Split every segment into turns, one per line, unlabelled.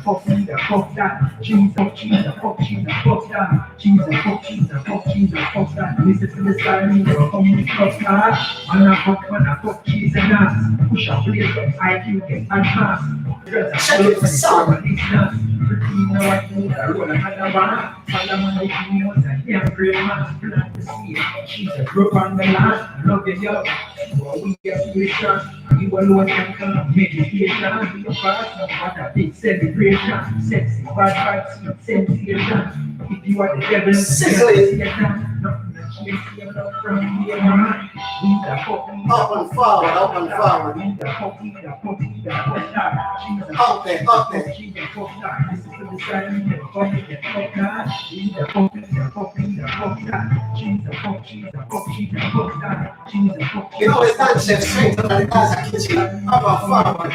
fuck that. Jesus, fuck that. Jesus, fuck that. Listen to the style, me never come with fuck that. Man, I fuck cheese and ass. Push up, blaze up, IQ, get advanced.
Check it for sound.
You know what you I roll another one. Follow man like you know that yeah, great man. Plant the seed. Jesus, broke on the land. Love it, yo. We have fusion. You alone can come. Meditation. Be a fast. What a big celebration. Sexy, bad, sweet sensation. If you are the devil, Satan. Nothing that change your love from your mind.
Up and forward, up and forward. Up there, up there. You know, it's not just straight to the Gaza kitchen. Up and forward.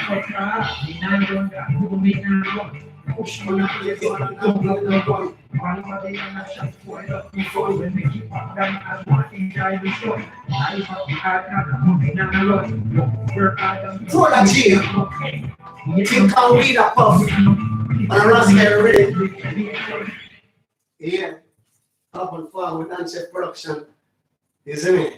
Throw that here. Think how we that puff. And a raspberry ready. Yeah. Up and forward with Dance production. Isn't it?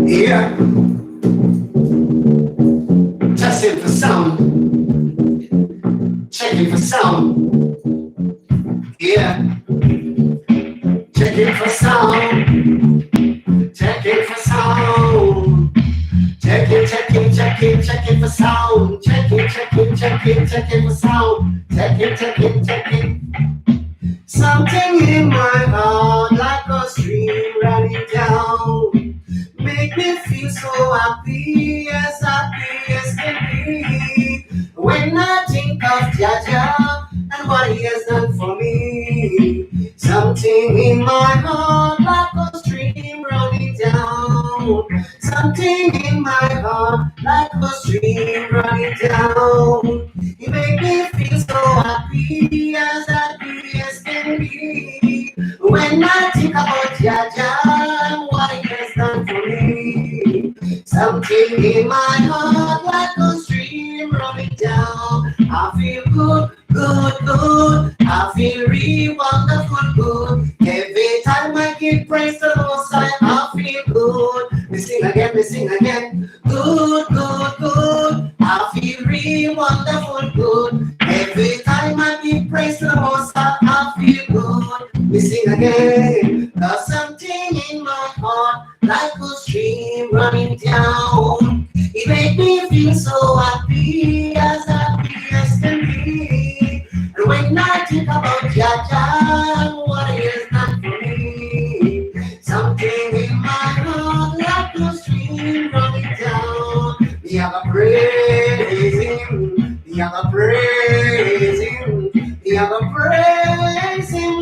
Yeah. Testing for sound. Checking for sound. Yeah. Checking for sound. Checking for sound. Checking for sound. Checking for sound. Checking. Something in my heart like a stream running down. Make me feel so happy as can be. When I think of Jaja and what he has done for me. Something in my heart like a stream running down. Something in my heart like a stream running down. He make me feel so happy as can be. When I think about Jaja and what he has done for me. Something in my heart like a stream running down. I feel good. I feel real wonderful good. Every time I give praise to the Most High, I feel good. We sing again. Good. I feel real wonderful good. Every time I give praise to the Most High, I feel good. We sing again. There's something in my heart like a stream running down. It makes me feel so happy as can be. And when I think about Jaja, what he has done for me. Something in my heart like a stream running down. We have a praise him. We have a praise him. We have a praise him.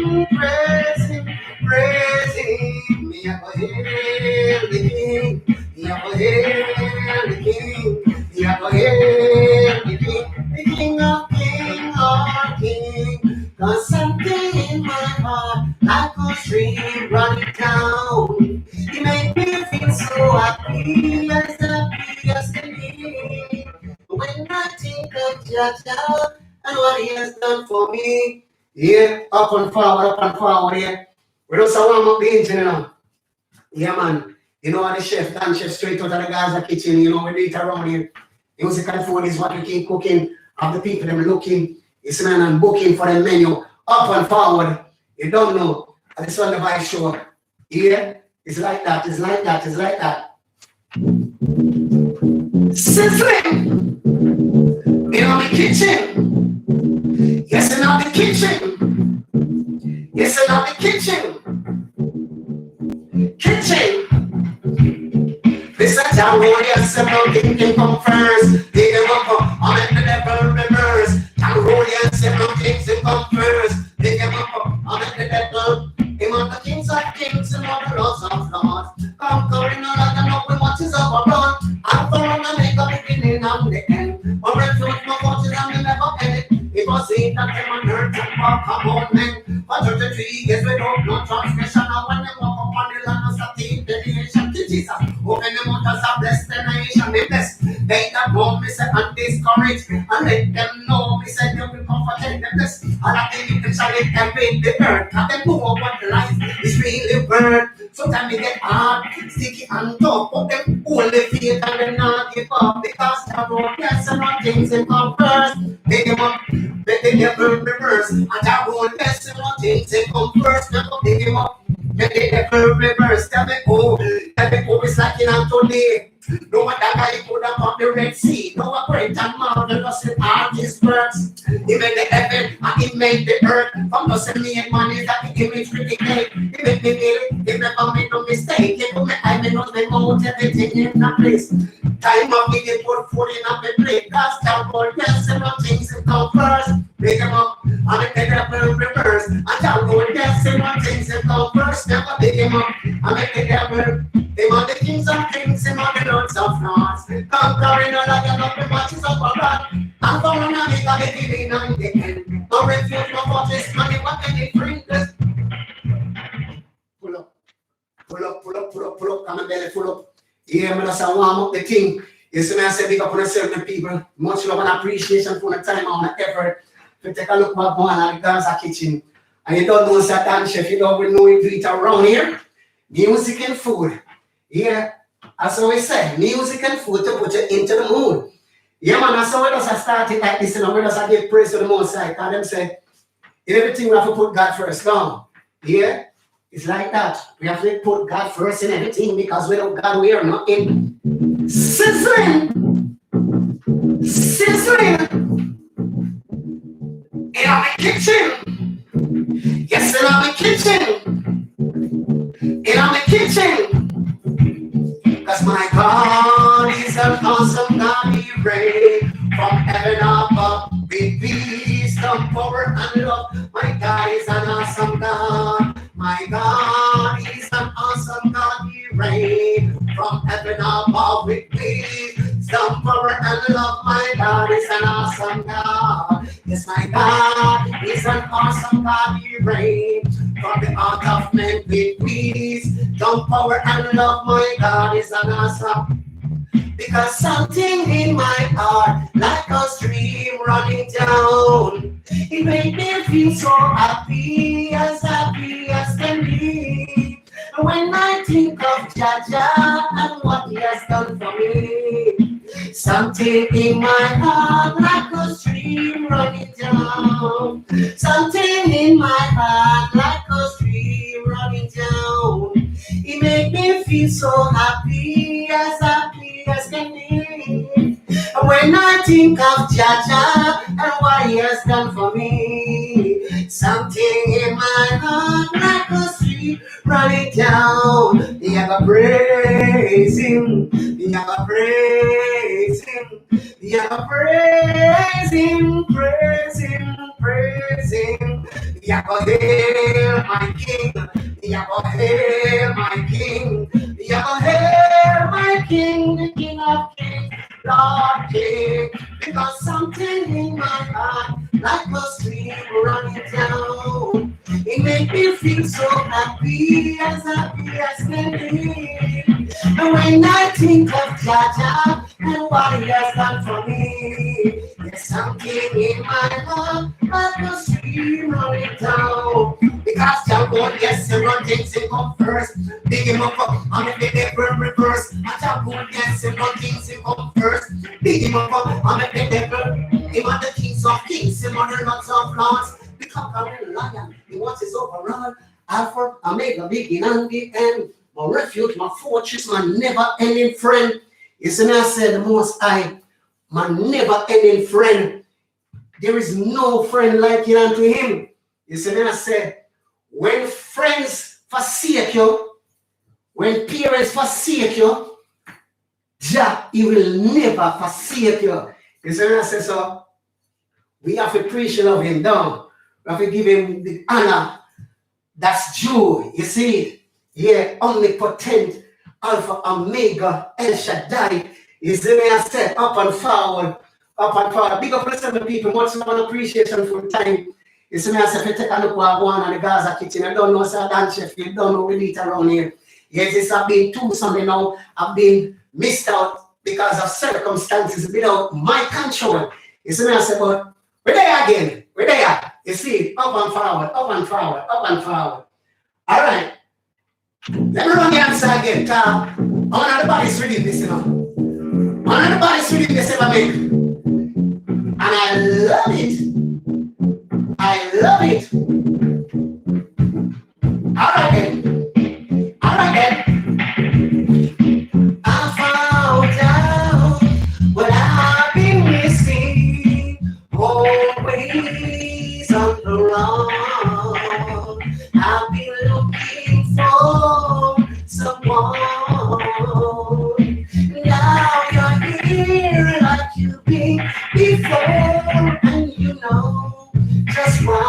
We have a hail the King. We have a hail the King. We have a hail the King. The King of Kings, our King. Cause something in my heart like a stream running down. He make me feel so happy as can be. When I think of Jaja and what he has done for me. Yeah, up and forward, yeah. We just warm up the engine, you know. Yeah, man. You know what the chef, Dan chef, straight out of the Gaza kitchen, you know, we do it around here. Musical food is what we keep cooking. Of the people them looking, it's man and booking for the menu. Up and forward. You don't know. And this one the Vibez show. Yeah, it's like that. Sizzling in the kitchen. Yes, in the kitchen. This is how warriors several kings come first. They give up on the devil reverse. Warriors several kings come first. They give up on the devil. Him on the kings of kings and all the lords of lords. Conquering all of the noble watches of our blood. I'm following and make a beginning and the end. But refuge my watches and we never end it. It was said that them on earth and walk among men. For 33 years we don't know transgression. And when they walk upon the land of Satan, Jesus. Open the mouths of bless the nation, be blessed. They that know me say and discourage, and let them know me say they will comfort them blessed. And I think it shall elevate the earth, and them know what life is really worth. Sometimes we get hard, sticky and tough, but them only faith and them not give up, because the road gets and all things in come first. Pick them up, make the devil reverse, and the road gets and all things in come first. Never pick him up, make the devil reverse. Tell me, oh, it's like in today. No matter how he put up on the Red Sea, no a great and marvelous in all his works. He made the heaven and he made the earth. From the same man is that the image created. He made me feel it, he never made no mistake. He put me I may not make out everything in that place. Time of giving put food in up the plate. God's down for yes, and no things in come first. Pick him up and make the devil reverse. And down for yes, and no things in come first. Never pick him up and make the devil. Him on the kings of kings, him on the lords of lords. Conquering all of them up the watches of our God. I'm going to make a beginning and the end. No refuge, no fortress, money, what can it bring us? Pull up, pull up, pull up, pull up, pull up, come and belly full up. Yeah, man, that's a warm up the thing. You see me, I say big up on certain people. Much love and appreciation for the time and the effort. If you take a look back on at the Gaza kitchen, and you don't know Satan chef, you don't know it, do it around here. Music and food. Yeah, as I always say, music and food to put you into the mood. Yeah, man, that's how I started like this, and we just give praise to the Most High. And them say, in everything we have to put God first. Come, yeah, it's like that. We have to put God first in everything, because without God we are not in. Sizzling, sizzling in our kitchen. Yes, in our kitchen. In our kitchen. Cause my God is an awesome God, he reigns from heaven above with wisdom, power, and love. My God is an awesome God. My God is an awesome God, he reigns from heaven above with wisdom, power, and love. My God is an awesome God. Yes, my God is an awesome God, he reigns from the heart of men with wisdom, power, and love. My God is an awesome. Because something in my heart, like a stream running down, it made me feel so happy as can be. And when I think of Jaja and what he has done for me, something in my heart, like a stream running down. Something in my heart, like a stream running down. It made me feel so happy as can be. And when I think of Jaja and what he has done for me, something in my heart, like a stream running down. You gotta praise him. You gotta praise him. You gotta praise him, praise him, praise him. You gotta hail my king. You gotta hail my king. You gotta hail my king, the king of kings, Lord king. Because something in my heart, like a stream running down, it made me feel so happy as can be. And when I think of Jaja and what he has done for me, there's something in my heart, like a stream running down. Because Jah yes, and run things in come first. Big him up, and if they never reverse. And Jah yes, and run things in come first. Big him up, and if they never. Him are the kings of kings, him are the lords of lords. The conquering lion, he wants his overall. Alpha, Omega, begin and the end. My refuge, my fortress, my never-ending friend. You see me, I said the Most High, my never-ending friend. There is no friend like it unto him. You see me, I said, when friends forsake you, when parents forsake you, Jah, he will never forsake you. You see me, I said, so we have to appreciate of him down. We have to give him the honor that's due. You see, yeah, omnipotent, Alpha, Omega, El Shaddai. You see me, I said, up and forward, up and forward. Big up to some people, much love and appreciation for the time. You see me, I said, if you take a look at one on the Gaza kitchen, I don't know, sir, Dan Chef, you don't know, we eat around here. Yes, it's I've been too something now. I've been missed out because of circumstances without my control. You see me, I say, but we're there again. We're there. You see, up and forward, up and forward, up and forward. All right. Let me run the answer again, Carl. I want everybody's reading this, you know. I want everybody's reading this ever make. And I love it. I love it. All right then. All right then. I found out what I've been missing. Always on the run. I've been looking for someone. Now you're here like you've been before, and you know just what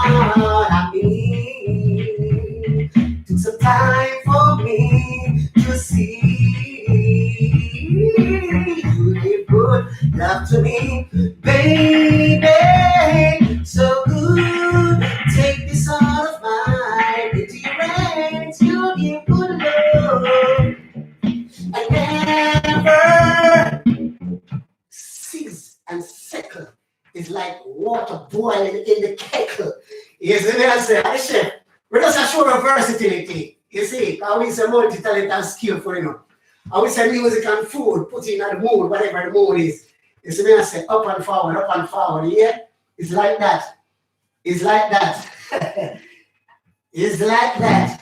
I mean. Took some time for me to see you give good love to me, baby. So good, take this out of mine. Into your hands, you give good love. I never cease and sickle. It's like water boiling in the kettle. You see me? I say, hey, chef, we just show the versatility. You see, I will say multi-talent and skillful, you know. I will say music and food, put in the mood, whatever the mood is. You see me? I say, up and forward, yeah? It's like that. It's like that. It's like that.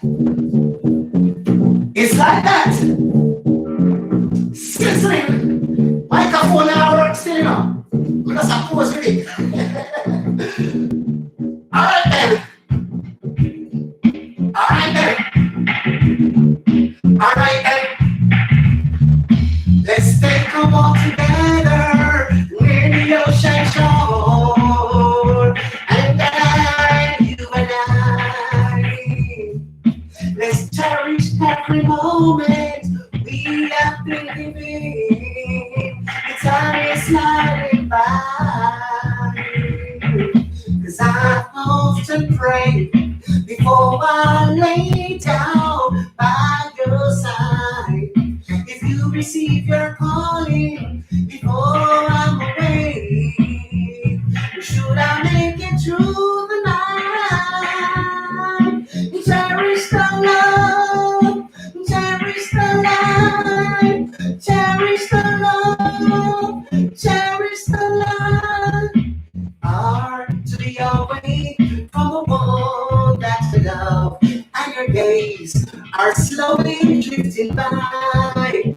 It's like that. Sizzling. Microphone now works still, you know. Because I pose with it. Alright then. Alright then. Alright then. Let's take a walk together near the ocean shore. And then you and I. Let's cherish every moment we have been living. The time is sliding by. 'Cause I often pray before I lay down by your side. If you receive your calling before I'm away, should I make it through the night? Cherish the love, cherish the life, cherish the love, cherish the life. Are to be away from the one that you love, and your days are slowly drifting by.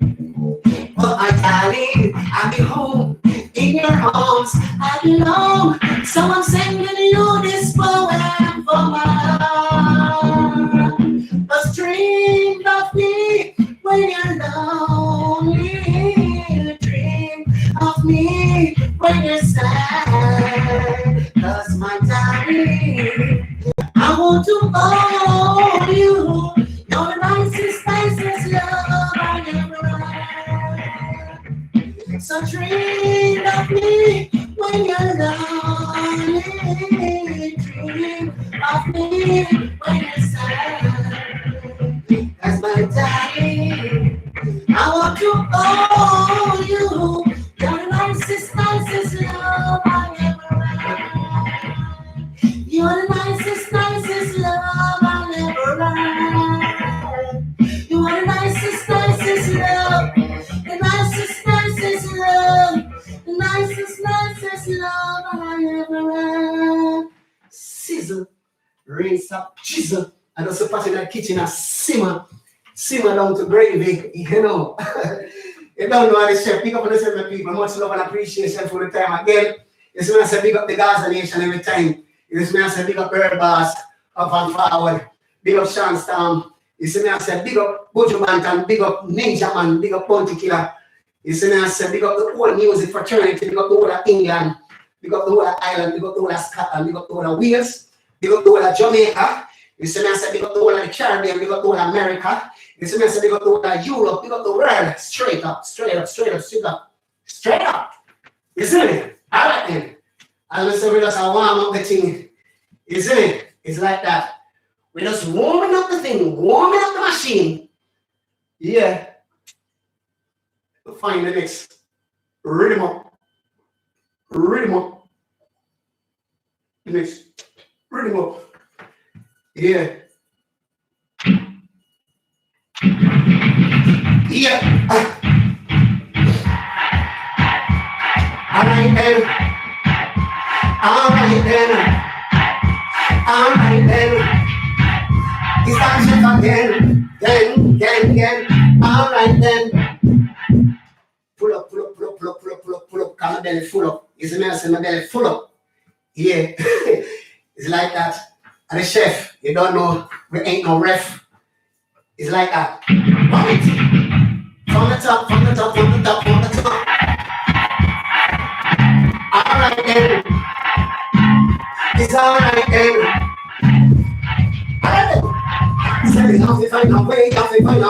But my darling, I'll be home in your arms. I belong. So I'm sending you this poem for my heart. A dream of me when you're lonely. Dream of me when you're sad. 'Cause my darling, I want to hold you. You're the nicest, nicest love I ever had. So dream of me when you're lonely. Dream of me when you're sad. 'Cause my darling, I want to hold you. You're the nicest, nicest love I ever had. You're the nicest, nicest love I'll ever had. You are the nicest, nicest love. The nicest, nicest love. The nicest, nicest love I ever had. Sizzle, rinse up, chisel. And also put in the kitchen and simmer down to gravy, you know. You don't know how the chef. Pick up on the seven people. Much love and appreciation for the time again. You see me I say big up the Gaza nation every time. You see me I say big up Bird Boss, up and forward. Big up Sean Storm. You see me I say big up Buju Banton, big up Ninja Man, big up Bounty Killer. You see me I say big up the whole music fraternity, big up the whole of England, big up the whole of Ireland, big up the whole of Scotland, big up the whole of Wales, big up the whole of Jamaica. You see me I say big up the whole of the Caribbean, big up the whole of America. You see me I say big up the whole of Europe, big up the world. Straight up, straight up, straight up, straight up, straight up. You see me? All right then. And we say we just warm up the thing. You see me? It's like that. We're just warming up the thing, warming up the machine. Yeah. Find the next. Rhythm up. Rhythm up. Next. Rhythm up. Yeah. Yeah. Alright then. Alright then. Alright then. It's that shit again. Again. Alright then. Pull up. Cause my belly full up. You see me? I say my belly full up. Yeah. It's like that. And the chef, you don't know, we ain't no ref. It's like that. Right. From the top. Alright then. It's alright then. Say, have to find a way. Have to find a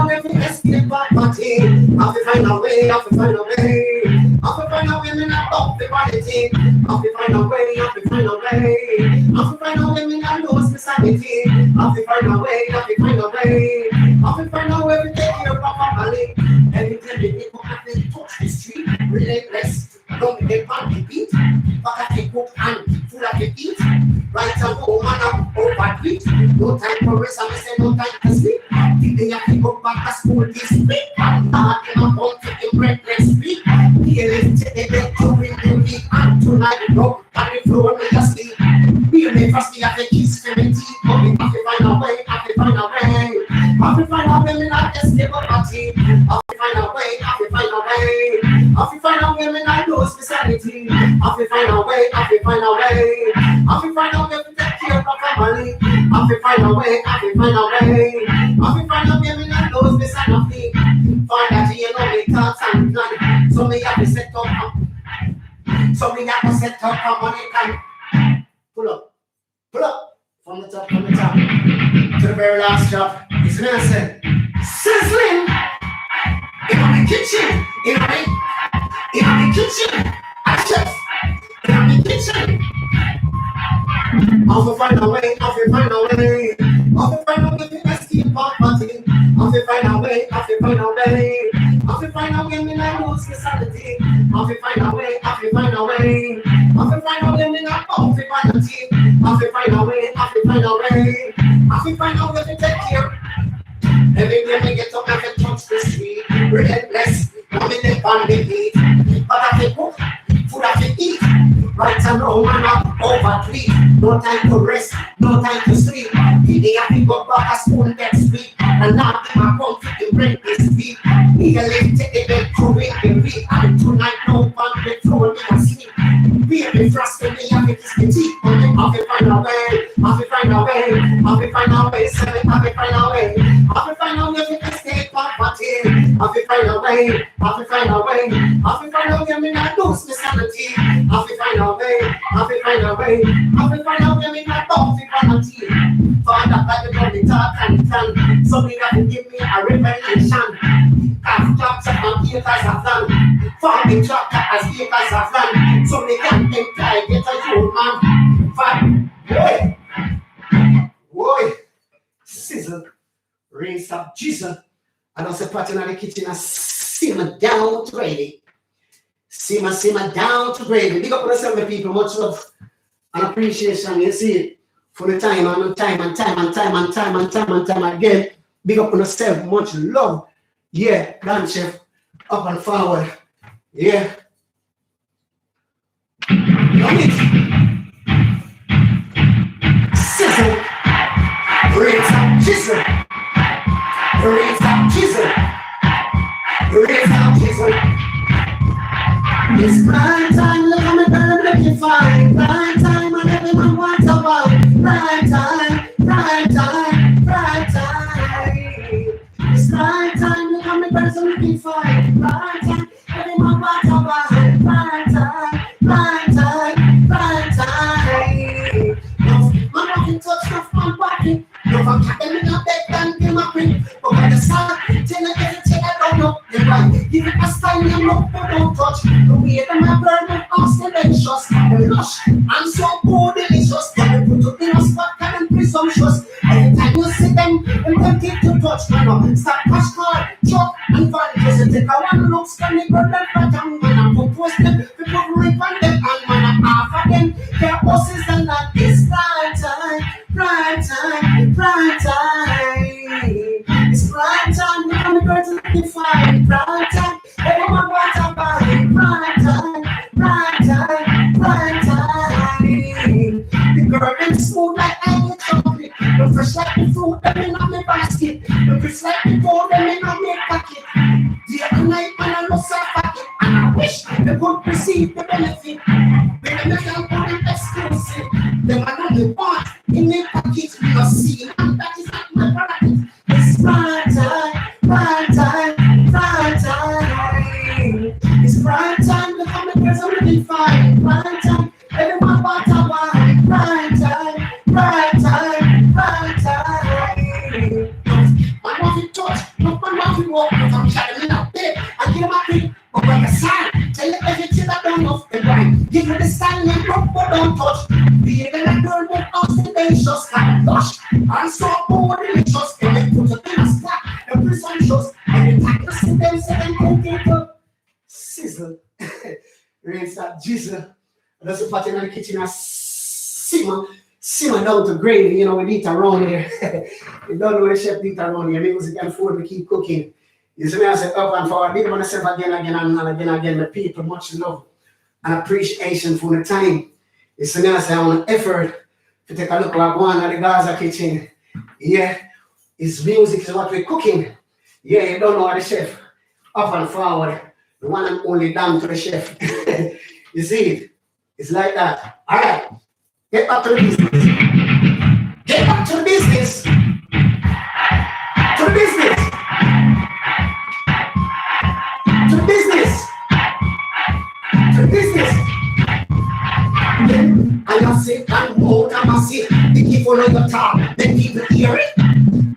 way to escape poverty. Have to find a way. Have to find a way, me not up the quality. Have to find a way. Have to find a way, me not lose my sanity. Have to find a way. Have to find a way to take care of our family. Every time they go up and touch the street, relentless. Don't be on the beat, but I can cook and full of the eat. Right and home and I'm overeat. No time for rest, I say no time to sleep. The day I can go back to school this week. I'm not in a home to the bread next week. Here is the day to bring the week. And tonight, no, and the floor will just sleep. Be me first, I can kiss for me teeth. But we have to find a way, have to find a way, me not escape poverty. Have to find a way, me not lose my sanity. Have to find a way, to take care of my family. Have to find a way, me not lose my sanity. For that you know me thoughts and plan. So me have to set up a money can. Pull up from the top to the very last job. It's me I said, sizzling in the kitchen, in the kitchen, I chef in the kitchen. I'll find a way to escape poverty. I'll find a way, me not lose my sanity. I'll find a way, me not bounce the vanity. I'll find a way, to take care. Every day me get up and I touch the street. Relentless, I'm in the on the beat. But I can cook, food I can eat. Right and wrong, man, I'm overtreat. No time to rest, no time to sleep. Today I pick up back a school next week. And now I'm going to break this week. Me a live take the bed to wake the week. And tonight no one will throw me asleep. Baby frost me, I make this petite. I'll find a way, say it, I'll find a way to escape poverty. I'll find a way, me not lose my sanity. I'll find a way, me not bounce the vanity. Father, I don't know the talk and plan. Somebody that will give me a revelation. I've dropped some acres of land. Farming tractor as acres of land. Somebody can employ, get a youth man. Father, boy, sizzle, rinse up, jizzle. I don't say pattern in the kitchen and simmer down to gravy. Simmer down to gravy. Big up on yourself, my people. Much love and appreciation. You see it for the time again. Big up on yourself. Much love. Yeah, Dan Chef. Up and forward. Yeah. Love it. Sizzle. Rinse up, jizzle. It's prime time, look at me girl, looking fine. Prime time, and everyone wants a wine. Prime time. It's prime time, look at me girl, so looking fine. Prime time, everyone wants a wine. Prime time. No, man, walking touch, no man walking. No, I'm talking in a bed and give my print. But by the sun, tell me everything I don't know. You're right, give it a style, you know, but don't touch. The way that my burn is delicious. The lush, and so good, delicious. They put up in a spot and presumptuous. Every time you see them tempted to touch. touch man. Stop push card, chop and find just take a one look scanning go left but I'm gonna propose them. People rip on them and man half of them. Their bosses and that is prime time, prime time, prime time. It's prime time, we're coming girls looking fine, prime time. Everyone wants to buy prime time, prime time, prime time. The girl them smooth like any chocolate. The fresh like the fruit, them in on my basket. The fresh like the gold, them in on my pocket. Day and night, man, I love so pocket. And I wish they could receive the benefit. When they make them put them exclusive. Them I only want in their pocket. You see, and that is not my product. It's prime time, prime time, prime time. It's prime time, the comic girls are really fine. Prime time, everyone wants a wine. Prime time, prime time, prime time. Man want to touch, no man want to walk. But I'm shouting out there, I give my pick. But when the sign, tell you everything I don't know the right. Give me the sign and look, but don't touch. Being a girl with ostentatious kind of lush. And so more delicious, and they put it in a spot. And presumptuous, and they take the sit them, say them, okay, go. Sizzle. Rinse that jizzle. That's a pot in the kitchen, a simmer down to gravy, you know, we eat around here. You don't know the chef eat around here, because he can afford to keep cooking. You see me, I say up and forward, big myself again and again, the people, much love and appreciation for the time. You see me, I say I want effort to take a look at one at the Gaza kitchen. Yeah, it's music is what we're cooking. Yeah, you don't know how the chef, up and forward, the one and only down to the chef. You see it? It's like that. All right, get back to the business. Get back to the business. To the business. To the business. To the business. I say, and more than I say, the people on your top, the people hear it.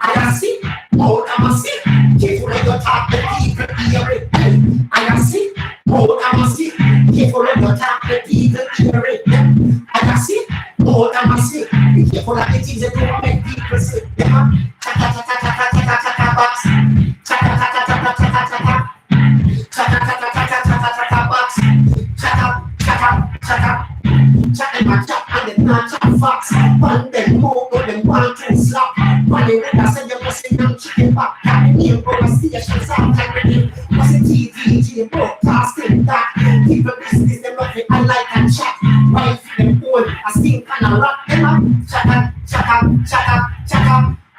I see, more than I say, people on your top, the people hear it. I see, more than I say, people on your top, the people hear it. I see, more than I say, the people on the things that don't make people say, and them not chat fox. One them more, but them want to slap. One them I said you must see them chicken back. That name go a station sound like the must see TV, broadcasting that. People business them love it, I like and chat. Why them old, I stink and I rock them up. Chat up.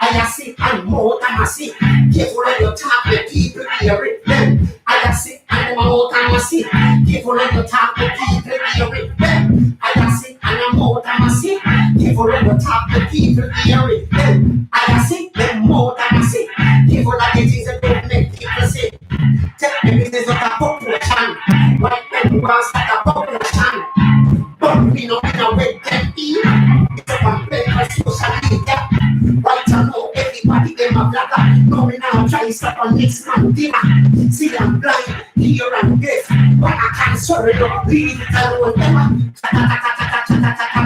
I see and more than I see. Careful when you talk, the people hear it. Then I see and more than I see. Careful when you talk, the people hear it. Then I see and more than I see. Careful when you talk, the people hear it. Then I see them more than I see. Careful like the things that don't make people say. Take the business of a population. White men want to start a population. But we know where them be. It's a complaint for social media. Right now, everybody them a blogger. No, me now try to stop on next man dinner. See, I'm blind, hear and deaf. But I can't sorry, don't leave it alone. Them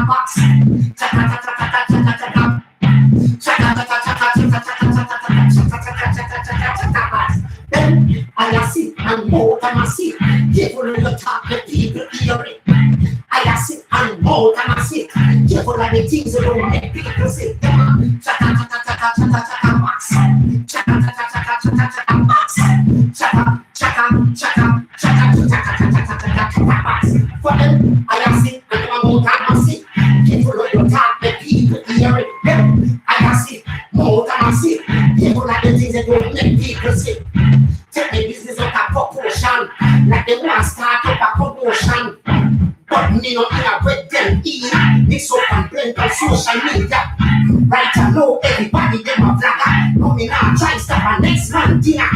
box. Then I see and more than I see. Careful when you talk, the people hear it. I see and more than I see. Careful like the things that don't make people say. For them, I see and more than I see. Careful when you talk, the people hear it. I see more than I see. Careful like the things that don't make people say. Take the business of a proportion, like they want to start up a promotion. But me not in a break them in. Mix up and blend on social media. Right now, everybody them a vlogger. No me now try to stop a next man dinner.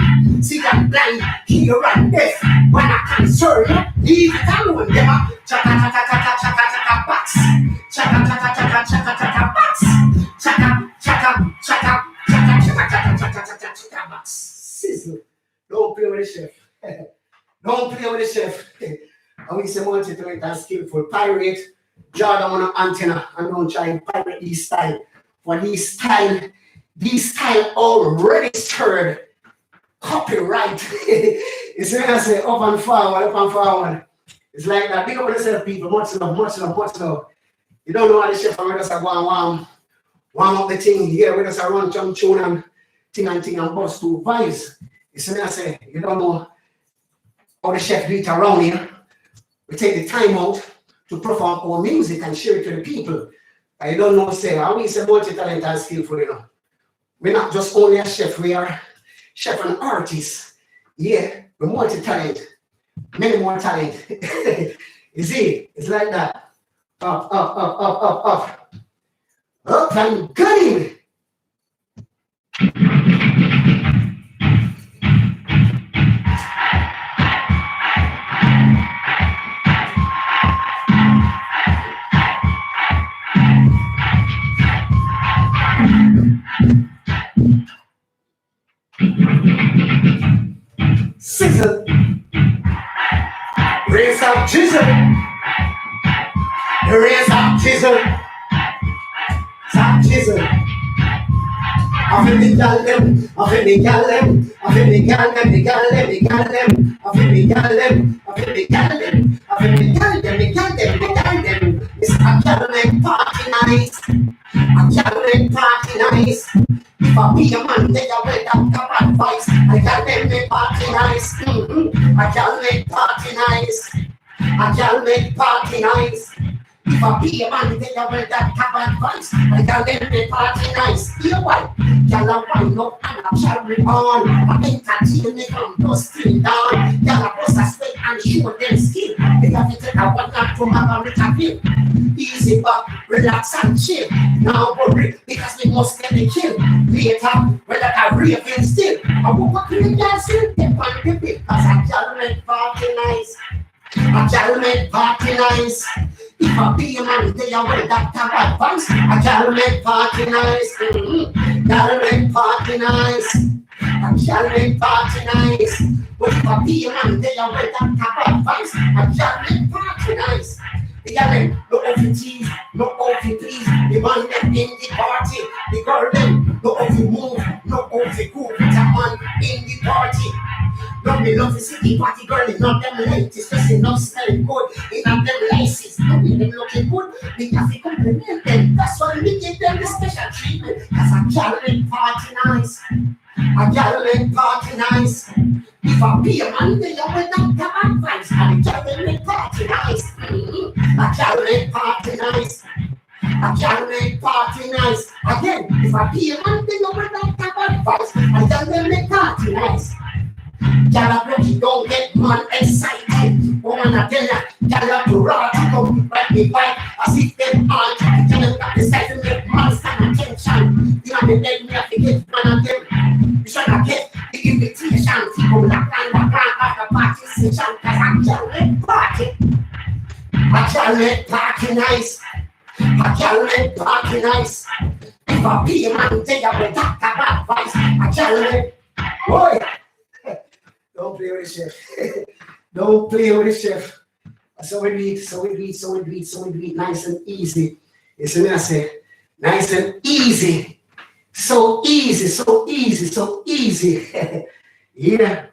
See them blind, hear and deaf. When I can serve you, leave it alone. Them a chaka box. Chaka box. Chaka box. Sizzle. Don't play with the chef. Don't play with the chef. I will say more to it and skillful. Pirate, Jordan on an antenna and don't try and pirate this style. For this style These style already stirred copyright. It's when I say up and forward, up and forward. It's like that. Big up on yourself, people. Much love, much love, much love. You don't know how the chef and we just go and warm up the thing. Yeah, we just run jump tune and thing and bust two vibes. It's when I say, you don't know how the chef do it around here. We take the time out to perform our music and share it to the people. I don't know, say, how we say multi-talented and skillful, you know. We're not just only a chef, we are chef and artist. Yeah, we're multi-talented. Many more talent. You see, it's like that. Up, up, up, up, up, up. Up and got him. Sizzle. Raise up chisel. Raise up chisel. Stop chisel. I feel the gal them. I feel the gal them. I feel the gal them. The gal them. The gal them. I feel the gal them. I feel the gal them. I feel the gal them. The gal them. The gal them. It's a gal make party nice. A gal make party nice. If I be a man, they are red up top advice. I got them make party nice. I can make party nice. I can make party nice. If I be a man, they are red up top advice. I got them make party nice. You know what? Y'all are wind up and a carry on. I entertain me from those street down. Y'all are bust a sweat and show them skill. They have to take a one night to have a rich appeal. Easy back, relax and chill. Now worry, because we must get the kill. Later, we're like a raving still. I woke up in the dance and step on the beat. Cause I can make party nice. I can make party nice. If I be a man, they are with that type of advice. I can make party nice. Can make party nice. I can make party nice. But if I be a man, they are with that type of advice. I can make party nice. The girl no off the tease, no off the please. The man them in the party. The girl them no off the move, no off the cool. It's a man in the party. No me love to see the party girl in not them ladies, just enough smelling good in not them laces. No me them looking good, because they compliment them. That's why we give them the special treatment. Cause a girl make party nice. A girl make party nice. If I be a man, they are with that advice. And a girl make party nice. A girl make party nice. A girl make party nice. Again, if I be a man, they are with that advice. A girl make party nice. Y'all don't get man excited. Woman, I tell ya, y'all to rot to come right me back. As if them all y'all got decided to make man stand attention. You know the dead me have to get man of them. You should not get the invitation. People that kind of plan at the party session. Cause I can't make party. I can't make party nice. I can't make party nice. If I be a man, they are with that advice. I can't make. Boy. Don't play with the chef. Don't play with the chef. So we do it nice and easy. It's when I say nice and easy. So easy, so easy, so easy. Yeah.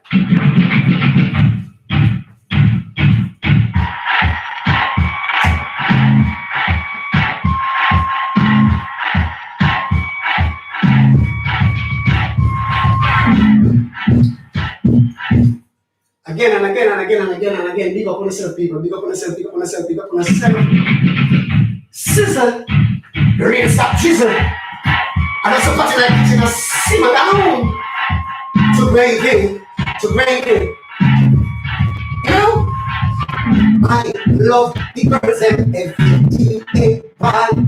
Again and again and again and again and again. Big up on yourself, people. Big up on yourself, big up on yourself, big up on yourself. Sizzle. The rain stop chisel. And that's a party like it's in a simmer down. To bring in. You know? I love the girls and everything.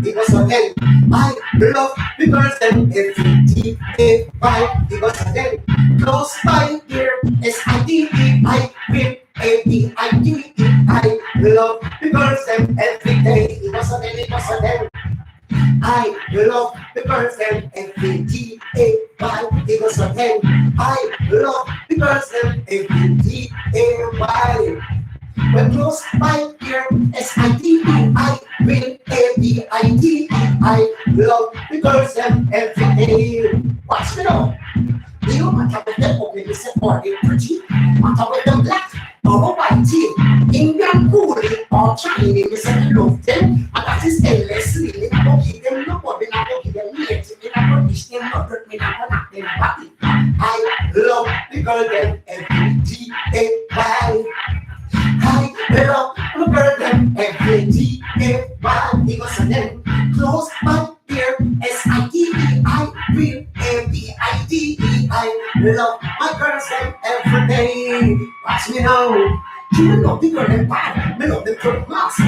Because of them. I love the girls and everything. Because of them. Close by here. S-I-D-E-I will A-D-I-D-E. I love the girls and every day. Because of them. I love the girls and every D-A-Y. Because of them. I love the girls and every D-A-Y. We're close by here, S-I-D-E-I, will A-B-I-D-E-I, love the girls them every day. Watch me now. You matter with them ugly, they say, or they pretty. Matter with them black or white, Indian cool or Chinese, they say, love them. And that is endlessly. I don't give them nobody, I don't give them names. I don't wish them not hurt me, I don't knock them body. I love the girl them every day. I love the girl them every day. Because of them close by here, S-I-D-E-I, will A-B-I-D-E-I, love my girls them every day. Watch me now. You love the girl them bad, me love them from mass.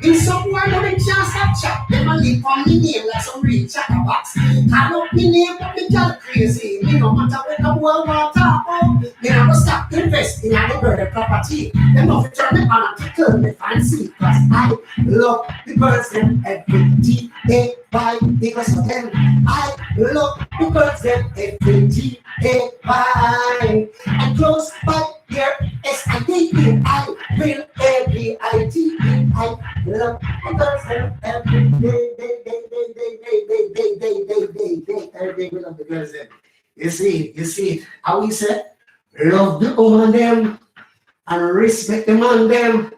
In some way, no, they can't stop chat. Them a live on me name like some real chatterbox. Call up me name, but me girl crazy. Me no matter what the world want to talk about. Me never stop investing in the girl property. Them not turn me on and turn me fancy. Cause I love the girls them every day. By because of them, I love the girls them every day. By and close by here, S-I-D-E-I, will A-B-I-D-E-I, love the girls them every day. Every day we love the girls them. You see, how we say, love the woman them and respect the man them.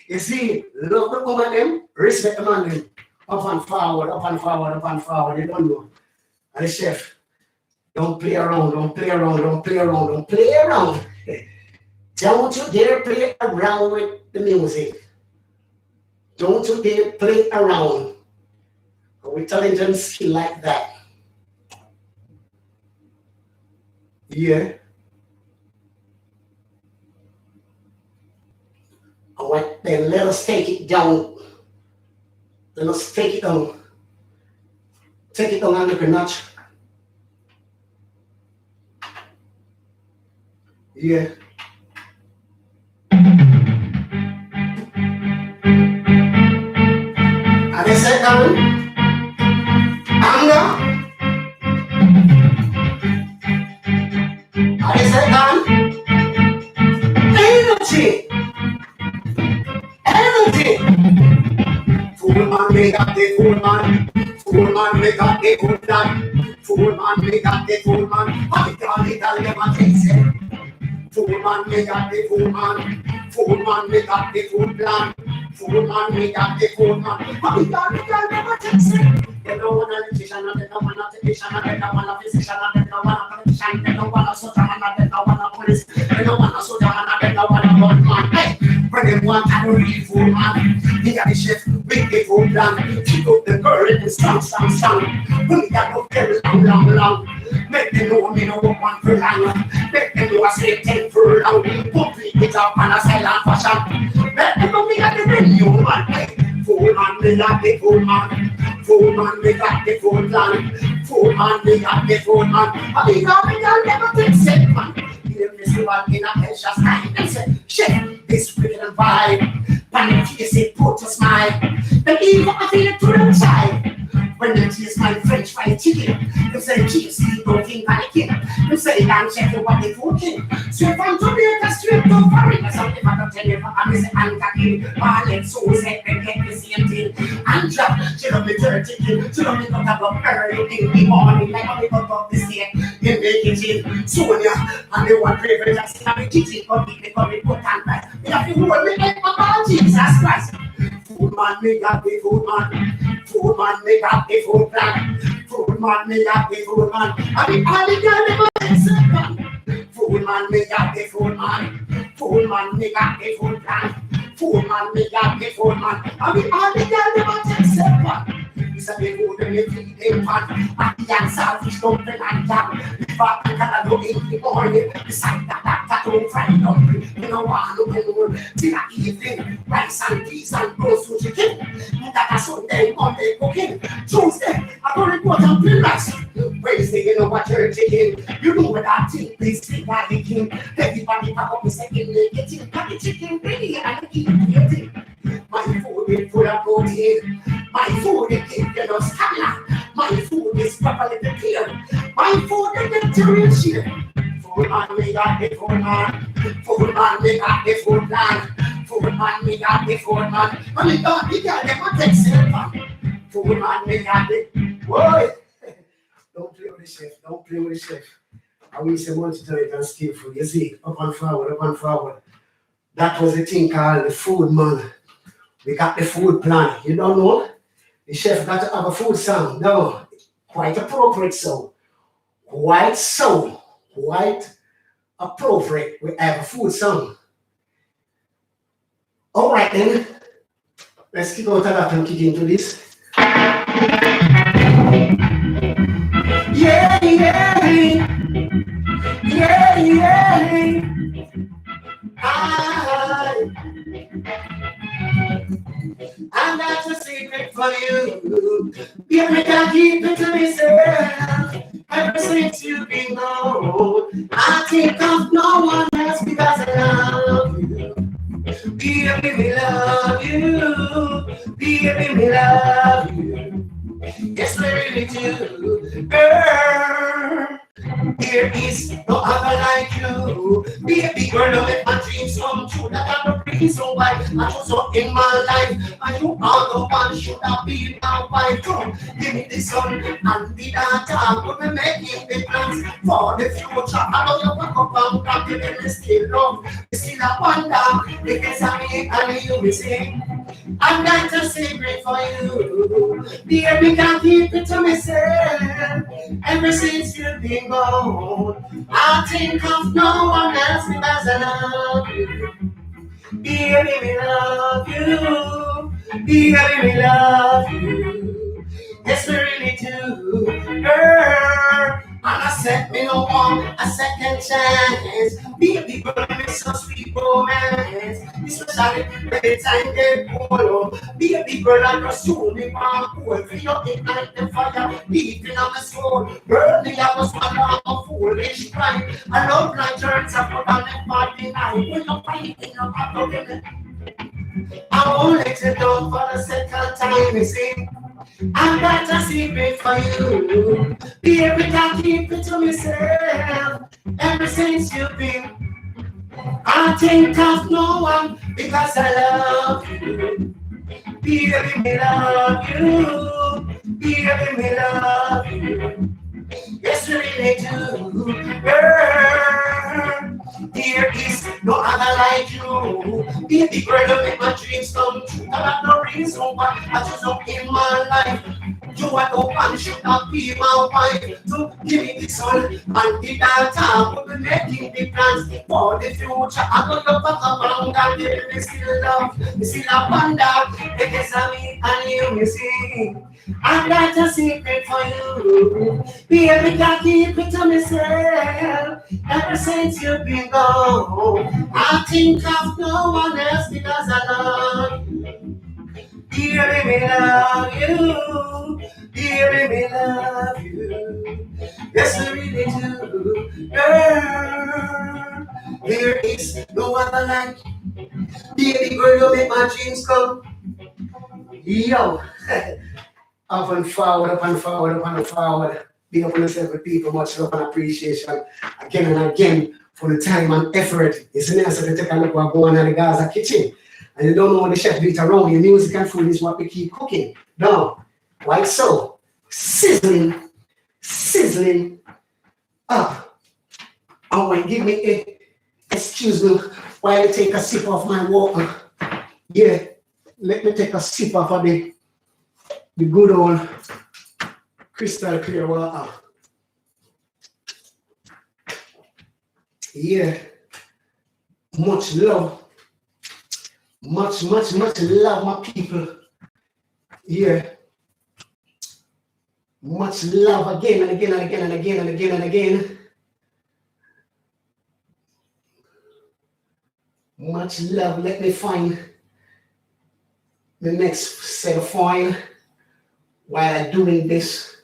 You see, love the woman them, respect the man them. Up and forward, up and forward, up and forward. You don't know. And the chef, don't play around, don't play around, don't play around, don't play around. Don't you dare play around with the music. Don't you dare play around with intelligent skill like that. Yeah. Alright, then let us take it down. Let us take it down. Take it down another notch. Yeah. And they said down. Anger. And they said down. Energy. Fool man, make up the fool man. Fool man, make up the fool man. Fool man, make up the fool man. I can't never taste it. Fool man, make up the fool man. Fool man, make up the fool plan. Fool man, make up the fool man. I can't never taste it. They don't want a magician, they don't want a technician, they don't want a physician, they don't want a politician, they don't want a soldier, they don't want a police, they don't want a soldier, they don't want a gunman. Hey, when they want a real fool man, they got the chef with the fool plan. Keep up the girl in the strong. When they got no very long. Make them know me no one for long. Make them know I say 10 for long. Put it up on a silent fashion. Make them know me got the venue man. Hey, fool man, me got the fool man. Fool man, me got the fool plan. Fool man, me got the fool man. I mean, I'll never take set man. Give this one in a precious time. They say, shit, this wicked vibe. Panic, you say, put a smile. Then even I feel it to the side. When they taste my French fried chicken, they say cheese, don't think panicking. They say I'm checking what they cooking. So if I'm to be a straight to foreign, so if I don't tell you, I'm missing unpacking. Ballet, so say they get the same thing. And drop, she don't be dirty, she don't be cut up early in the morning, like I cut up the steak in the kitchen. Sonia, and they want favorite just in the kitchen, but they come in put and rice. They have to hold me like about Jesus Christ. Food man, me got the food man. Food man, me got the food plan. Food man, me got the food man. I mean, all the girls never accept man. Food man, me got the food man. Food man, me got the food plan. Food man, me got the food man. I mean, all the girls never accept man. It's a big food and you feed them pan. But the answer fish don't bring and jam. The back and can go in the morning. Beside that don't find dumpling. You know what, look at the world. Till I evening, rice and peas and roast with chicken. That a Sunday, Monday cooking. Tuesday, I go report and play rice. Wednesday, you know what you're chicken. You know what that thing, please speak like the king. Everybody talk up the second leg, getting the chicken ready and eat it. My food is full of protein. My food is giving you stamina. My food is properly prepared. My food is differentiated. Food man, we got the food man. Food man, we got the food plan. Food man, me got the food man. And me got the girl, them a take silver. Food man, me got the. Boy, don't play with the chef. Don't play with the chef. I will say multi-time and skillful. You see, up and forward, up and forward. That was the thing called the food man. We got the food plan. You don't know? The chef got to have a food song. No, quite appropriate so. Quite so. Quite appropriate. We have a food song. All right then. Let's kick out of that and kick into this. Yeah, yeah. Yeah, yeah. I got a secret for you. You make I keep it to myself. Ever since you've been gone, I think of no one else because I love you. Baby, me love you. Baby, me love you. Yes, I really do. Girl, there is no other like you. Baby girl, you make my dreams come true. That I'm the reason why I chose up in my life. And you are the one should have been my wife. Come, give me the sun and the daughter. We'll be making the plans for the future. I know you walk up and crack it and still love. You still a wonder because I me and you me sing. I've got a secret for you. Baby, can't keep it to myself. Ever since you've been gone, I think of no one else because I love you. Baby, we love you. Baby, we love you. Yes, we really do. Girl, and I said me no want a second chance. Baby girl, it's so sweet romance. Especially when the time get cold. Baby girl, I just show me my cool. Feel you ignite the fire, beating on my soul. Burning, I was one of a foolish crime. I love like turns up on the party night. When you're fighting, you're not loving. I won't let you down for the second time, you see. I got a secret for you. Baby, can't keep it to myself. Ever since you've been, I think of no one because I love you. Baby, me love you. Baby, me love you. Yes, we really do. Girl, there is no other like you. Baby girl, you make my dreams come true. That's no reason why I just up in my life. You are the one should not be my wife. To give me the sun and the daughter. We'll be making the plans for the future. I don't know about that. Me still love, me still a wonder. Because I me and you, me see. I got a secret for you. Baby, can't keep it to myself. Ever since you've been gone, I think of no one else because I love you. Baby, me love you. Baby, me love you. Yes, I really do. Girl, there is no other like you. Baby girl, you make my dreams come. Yo. Up and forward, up and forward, up and forward. Big up on yourself with people, much love and appreciation again and again for the time and effort. It's necessary to take a look at what's going on in the Gaza kitchen. And you don't know what the chef beat around. Your music and food is what we keep cooking. No, like so. Sizzling, sizzling up. Oh, and give me a, excuse me, while I take a sip of my water. Yeah, let me take a sip of the good old crystal clear water. Yeah. Much love. Much love, my people. Yeah. Much love again and again and again and again and again and again. Much love. Let me find the next set of foil. While I'm doing this,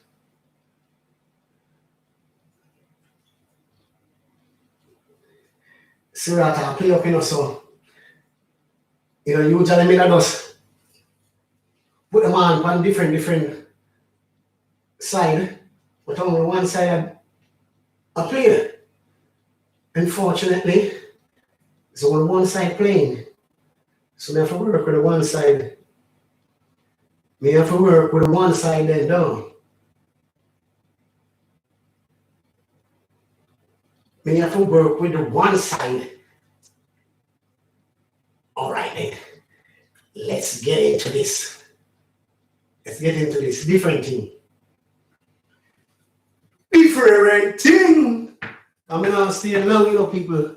see that I play up, so, usually me just put them on one different side, but on one side I play. Unfortunately, it's on one side playing, So I have to work with the one side. Me have to work with the one side then down. Me have to work with the one side. All right then. Let's get into this. Let's get into this different thing. Different thing. I'm gonna stay long, you know, people.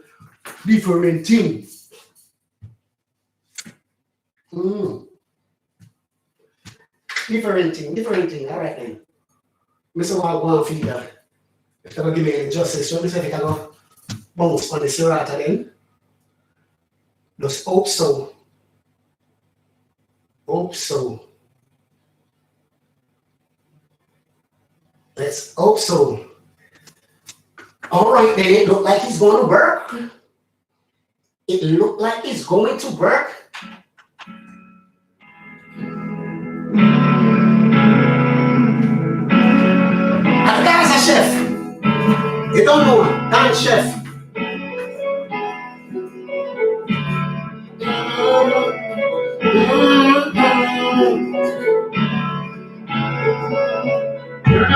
Different thing. Different thing. All right then. Mr. Wagwan feed that. If I give me justice, so this I think I go bounce on the serrata then. Just hope so. Hope so. Let's hope so. All right then, it look like it's going to work. It look like it's going to work. And Gaza chef. You don't know, dance chef. Girl,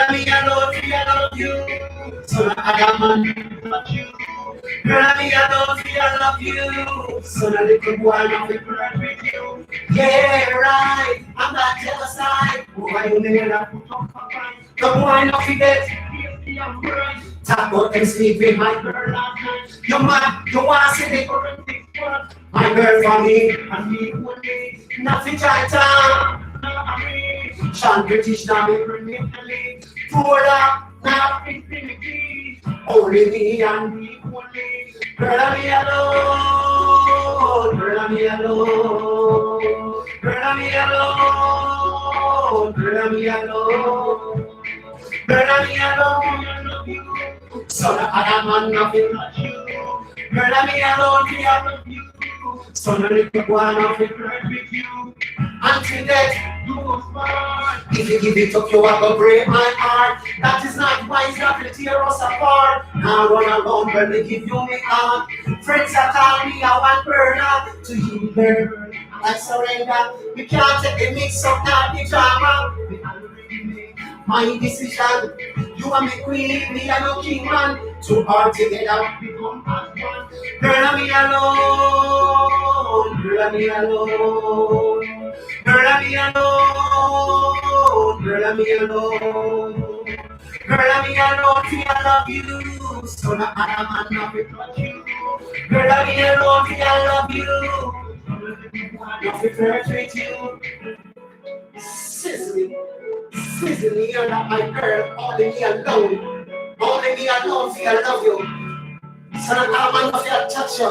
I love you. So I love you. Girl, I love you. So the little boy, I love it with you. Yeah, right. I'm not jealous side. Why you never put up a fight? The boy, not forget. Talk about them sleep with my girl last night. You want to see the current thing first. My girl for me, and me only. Nothing Chinatown. Sean British now me bring me the lead. Pull up, now infinity. Only me and me only. Girl, I'm me alone. Girl, I'm me alone. Girl, I'm me alone. Girl, I'm me alone. Girl, I'm me alone. I love you. So the other man nothing but you. Girl, I'm me alone. I love you. So the little boy nothing right with you. Until death, you will fall. If you give it up, you are gonna break my heart. That is not wise, that will tear us apart. Now run around when they give you me heart. Friends that call me, I want burner. To you, burn, I surrender. We can't take the mix up, not the drama. We already made my decision. You are my queen, me and no king man. Two hearts together, become as one. Girl, I'm me alone. Girl, I'm me alone. Girl, I'm me alone. Girl, I'm me alone. Girl, I'm me alone. I love you. So the other man nothing but you. Girl, I'm me alone. I love you. Nothing hurt with you. Sizzling, you're not my girl. Only me alone. Only me alone. I love you. So the other man nothing touch you.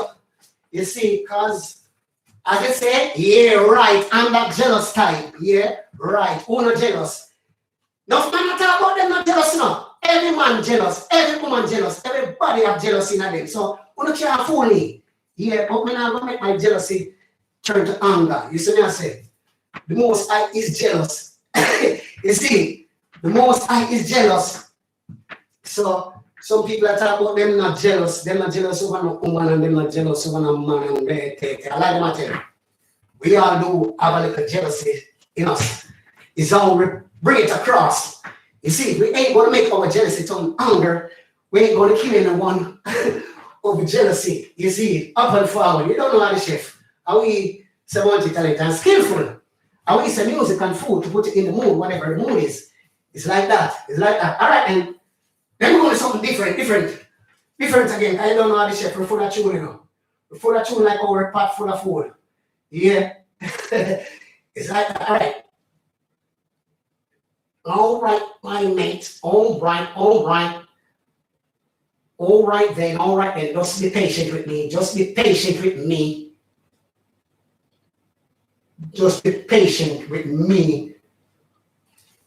You see, cause. As I say, yeah, right, I'm that jealous type. Yeah, right. Who not jealous? No man not talk about them not jealous now. Every man jealous, every woman jealous, everybody have jealousy in them. So who not can't fool me. Yeah, but me not gonna make my jealousy turn to anger. You see me I say? The Most High is jealous. You see, the Most High is jealous. So some people that talk about them not jealous. They're not jealous over no woman and they're not jealous over no man and they take. I like them I tell you. We all do have a little jealousy in us. It's how we bring it across. You see, we ain't going to make our jealousy turn anger. We ain't going to kill anyone over jealousy. You see, up and forward. You don't know how to chef. How we say multi-talented and skillful. How we say music and food to put it in the mood, whatever the mood is. It's like that. It's like that. All right, then. Then we're going to something different again. I don't know how to chef. We're full of tune, you know. We're full of tune like our pot full of food. Yeah. It's like that. All right. All right, my mates. All right then. Just be patient with me. Just be patient with me.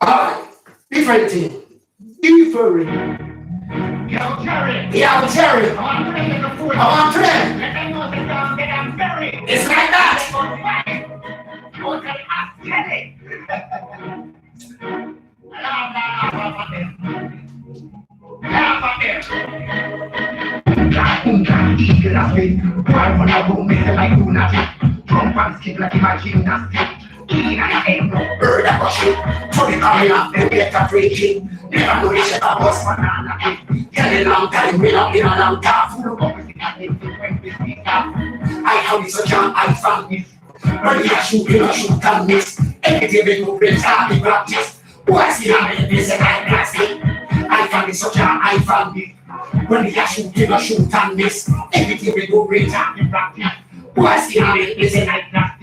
All right. Different thing. Different. Yo, Jerry. I want to them. It's like that.
run around me like lunatic. Jump and skip like my gymnastic. In and ain't no bird that was shit. So the coming up, then get a free kick. Never know the shit I was banana kick. Tell a long time, we not in a long time. Full of up, I have this a jam, I found this. Early I shoot, you know, shoot and miss. Every day we go, we start to practice. What's the name? This is a guy plastic. I found this a jam, I found it. When we are shoot, you know, shoot and miss. Every day we go, we start to practice. What's the name? This is a guy plastic.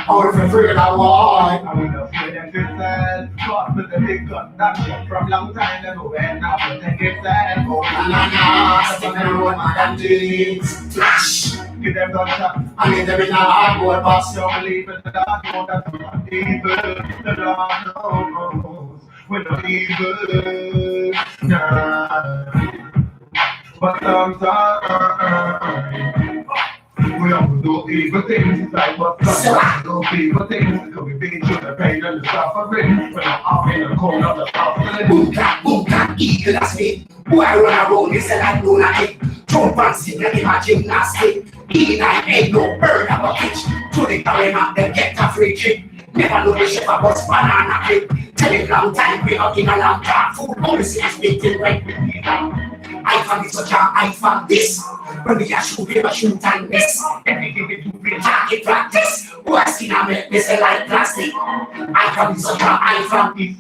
Or if you're afraid of war.
I would have said them yourself. Caught with the big gun, that shit from long time ago. And now protect yourself. Oh,
Na stick the road, madam jeans. Flash.
give them gunshot.
I mean, there is no hardboard box.
Don't believe in the Lord, know that we're not evil. The Lord knows we're not evil. Nah. But sometimes we don't do evil things like what sometimes do evil things. Because we've been through the pain and the suffering. We're not off in the corner of the suffering.
Boom clap, eagle that's me. Boy, I run around, they say like lunatic. Jump and sing like in my gymnastic. In and ain't no bird of a pitch. To the arena, they get a free kick. Never know the chef about banana cake. Tell it long time, we not in a long time. Food policy is making right with me now. I found this such a, I found this. When we are shooting, we shoot and miss. Everything we do, we target practice. What's in a make me say like plastic? I found this such a, I found this.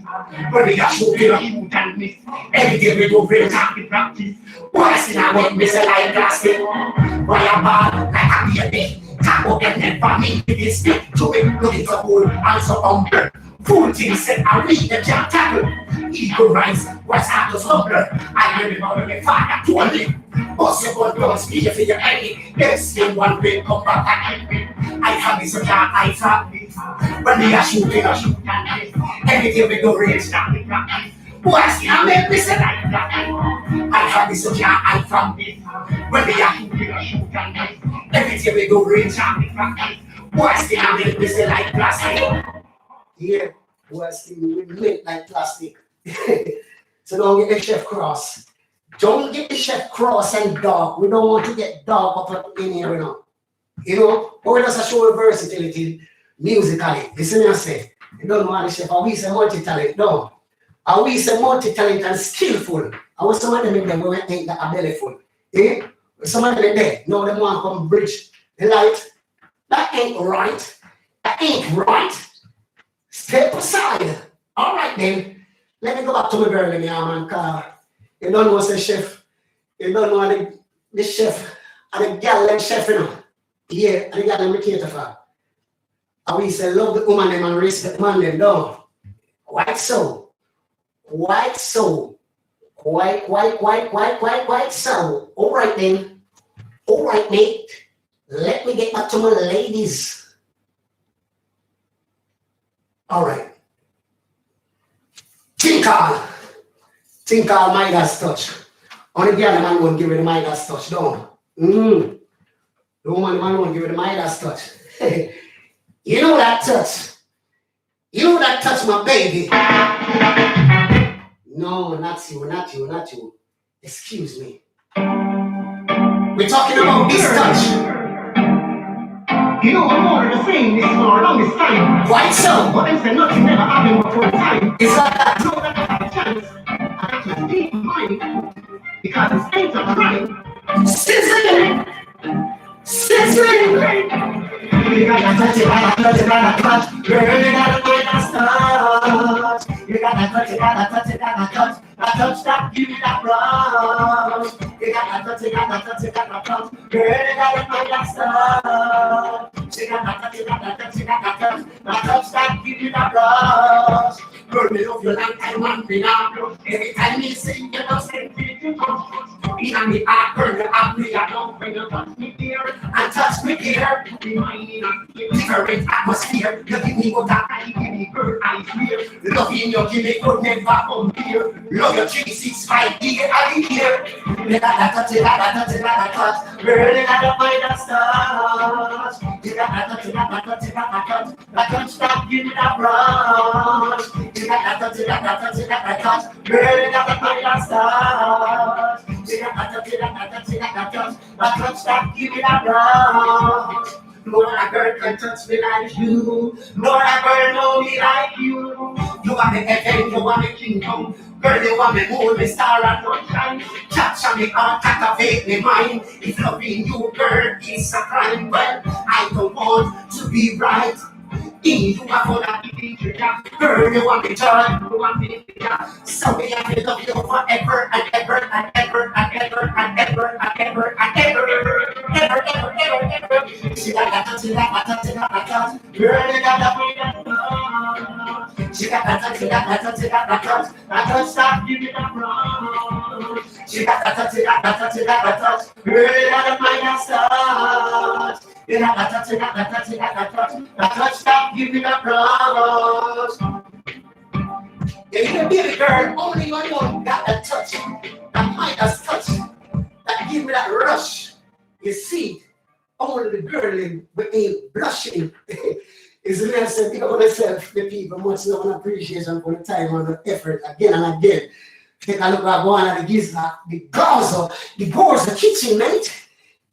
When we are shooting, we shoot and miss. Everything we do, we target practice. What's in a make me say like plastic? Why a ball like a baby? Tap up and never mean to this stick. To it, looking so cool, and so humble. Fool things said, I read the jam tackle. Eagle rise, what's after slumber? I remember when my father told me, possible don't speak for your enemy. Let's see one way come back and hit me. I have this a I found this. When we are shooting, I shoot and miss. Everything we go range, stop the practice. What's in a make me say like that? I have this a I found this. When we are shooting, I shoot and miss. Everything we go range, stop the practice. What's in a make me say like plastic? Yeah, what's in we make like plastic? So don't get the chef cross. Don't get the chef cross and dog. We don't want to get dog up in here, you know. You know, but we just show versatility musically. Listen what I say. You don't know how the chef, are we say multi-talent? No. Are we say multi-talent and skillful? I was some of them in there when we ain't that belly full. Eh? Some of them in there, no, they want to come bridge the light. That ain't right. That ain't right. Step aside. All right then. Let me go back to my girl in here, man, cause you don't know the chef. You don't know the chef and the girl and chef, you know. Yeah, and the girl and cater for. And we say love the woman them and respect the man them, no. Quite so. Quite so. Quite so. All right then. All right, mate. Let me get back to my ladies. All right. Think all Midas touch. Only the other man won't give it the Midas touch, don't. The woman won't give it the Midas touch. You know that touch. You know that touch, my baby. No, not you. Excuse me. We're talking about this touch. You know I'm more than the same this for a longest time. Quite so. But them say nothing never happened before time. It's like that. No, that I have a chance. I got to speak mine. Because it's ain't a crime. Sizzling. You gotta touch it, girl, you gotta find that touch. You gotta touch it, touch that, give me that rush. You gotta touch it, girl, you gotta find that stuff. You gotta touch it, touch that, give me that rush. Girl, me love you like I want me now. Every time you sing, you don't say it come. In the heart, girl, you have me, I don't bring you touch me here and touch me here. Different atmosphere. You give me what I give me bird I fear. Loving you give me could never come here. Love your 365 day I here. You gotta touch it, touch. Girl, you gotta find that touch. You gotta touch it, touch that, give me that rush. You gotta touch it, touch. Girl, you gotta find that touch. You touch that, give me that rush. No other girl can touch me like you. No other girl know me like you. You are the heaven, you are the kingdom. Girl, you are me moon, me star and sunshine. Capture me heart, captivate me mind. If loving you, girl, is a crime, well, I don't want to be right. You are for that girl, you want me joy, you want me so we have to love you forever and ever and ever and ever and ever and ever and ever. She got that touch, girl, you got that. She got that touch, that touch, stop, give me that wrong. She got that touch, girl, you got the mind touch. You got that touch, stop, give me that rush. Yeah, you're a baby girl, only one got that touch, that Midas touch, that give me that rush. You see, only the girl with ain't blushing. It's a lesson, think about myself, the people, much love and appreciation for the time and the effort again and again. Take a look at one of the Gaza, the Gaza kitchen, mate.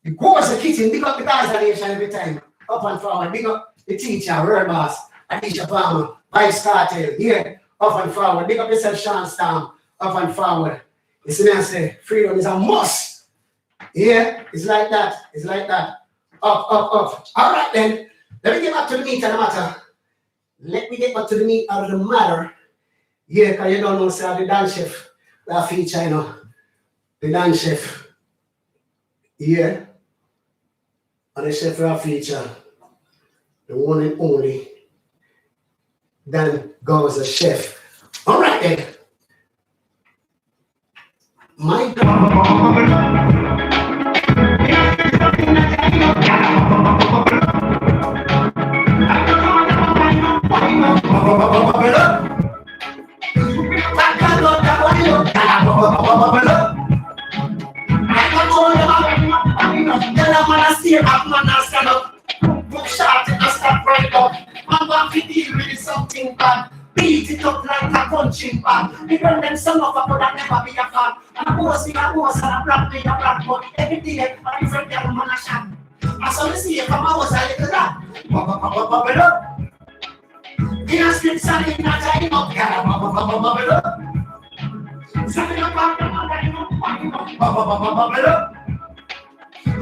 The Gaza kitchen, big up the Gaza nation every time. Up and forward, big up the teacher, World Boss, Anisha Palmer, Vice Cartel, here, up and forward. Big up yourself, Sean Storm, up and forward. You see me, I say, freedom is a must. Yeah, it's like that. It's like that. Up. All right then. Let me get back to the meat of the matter. Let me get back to the meat of the matter. Yeah, because you don't know, sir, the dance chef. That feature, you know. The dance chef. Yeah. And the chef that feature. The one and only. Dan Gaza chef. All right then. My God. Something bad, beat it up like a punching bag. Because them some of us could never be a fan. And a boss, and a black me, a black but every day, a different girl man a shot. I saw me see it from a was a little that. Bubble up. In a street and in a time up, bubble up. Something about the man, bubble up.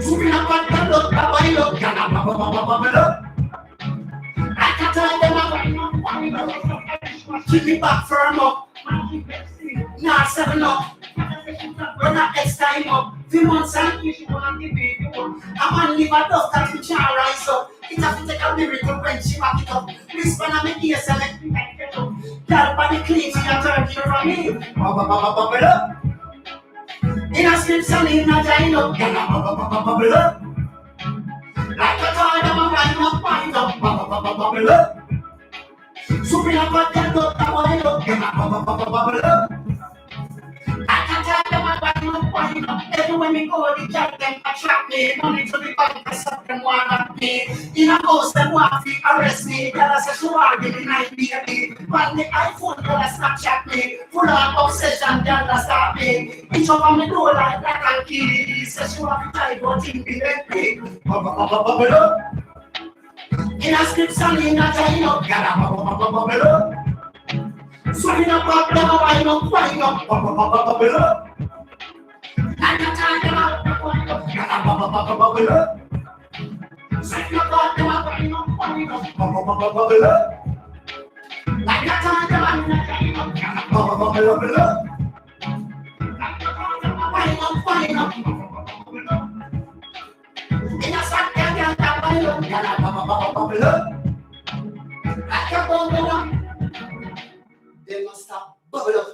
Zooming up at the look, bubble up. I can't tell them keep me back firm up. Now 7 up. Run that next time up. 3 months and I'm on live a dust that we can't rise up. It has to take a miracle when she back it up. Whisper and make ears and let me back it up. Girl, body clean, she a turn here from me. Bubble up. In a script, and in a giant up. Bubble up. Like a toy, I'm a wind up, bubble up. Swooping up at the door, I'm wind up, bubble up. Like a toy, I'm a wind up. Everywhere we go, the jack them attract me. Money to the bank, I suck them one at me. In a house, them want to arrest me. Girl, I say, so hard, give me night, baby. On the iPhone, girl, I Snapchat me. Full of obsession, girl, I start me. Each of them, door like a key. Says, you have to try, but in the bed, bubble up. In a script, and in a time up, bubble up. Swimming up, them a wind up, bubble up. Like a time, them a wind up, bubble up. Swimming up, them a wind up, bubble up. Like a time, them a wind up, bubble up. Like a time, them a wind up, bubble up. In a sack, them a wind up, bubble up. Like a bubble up. They must stop bubble up.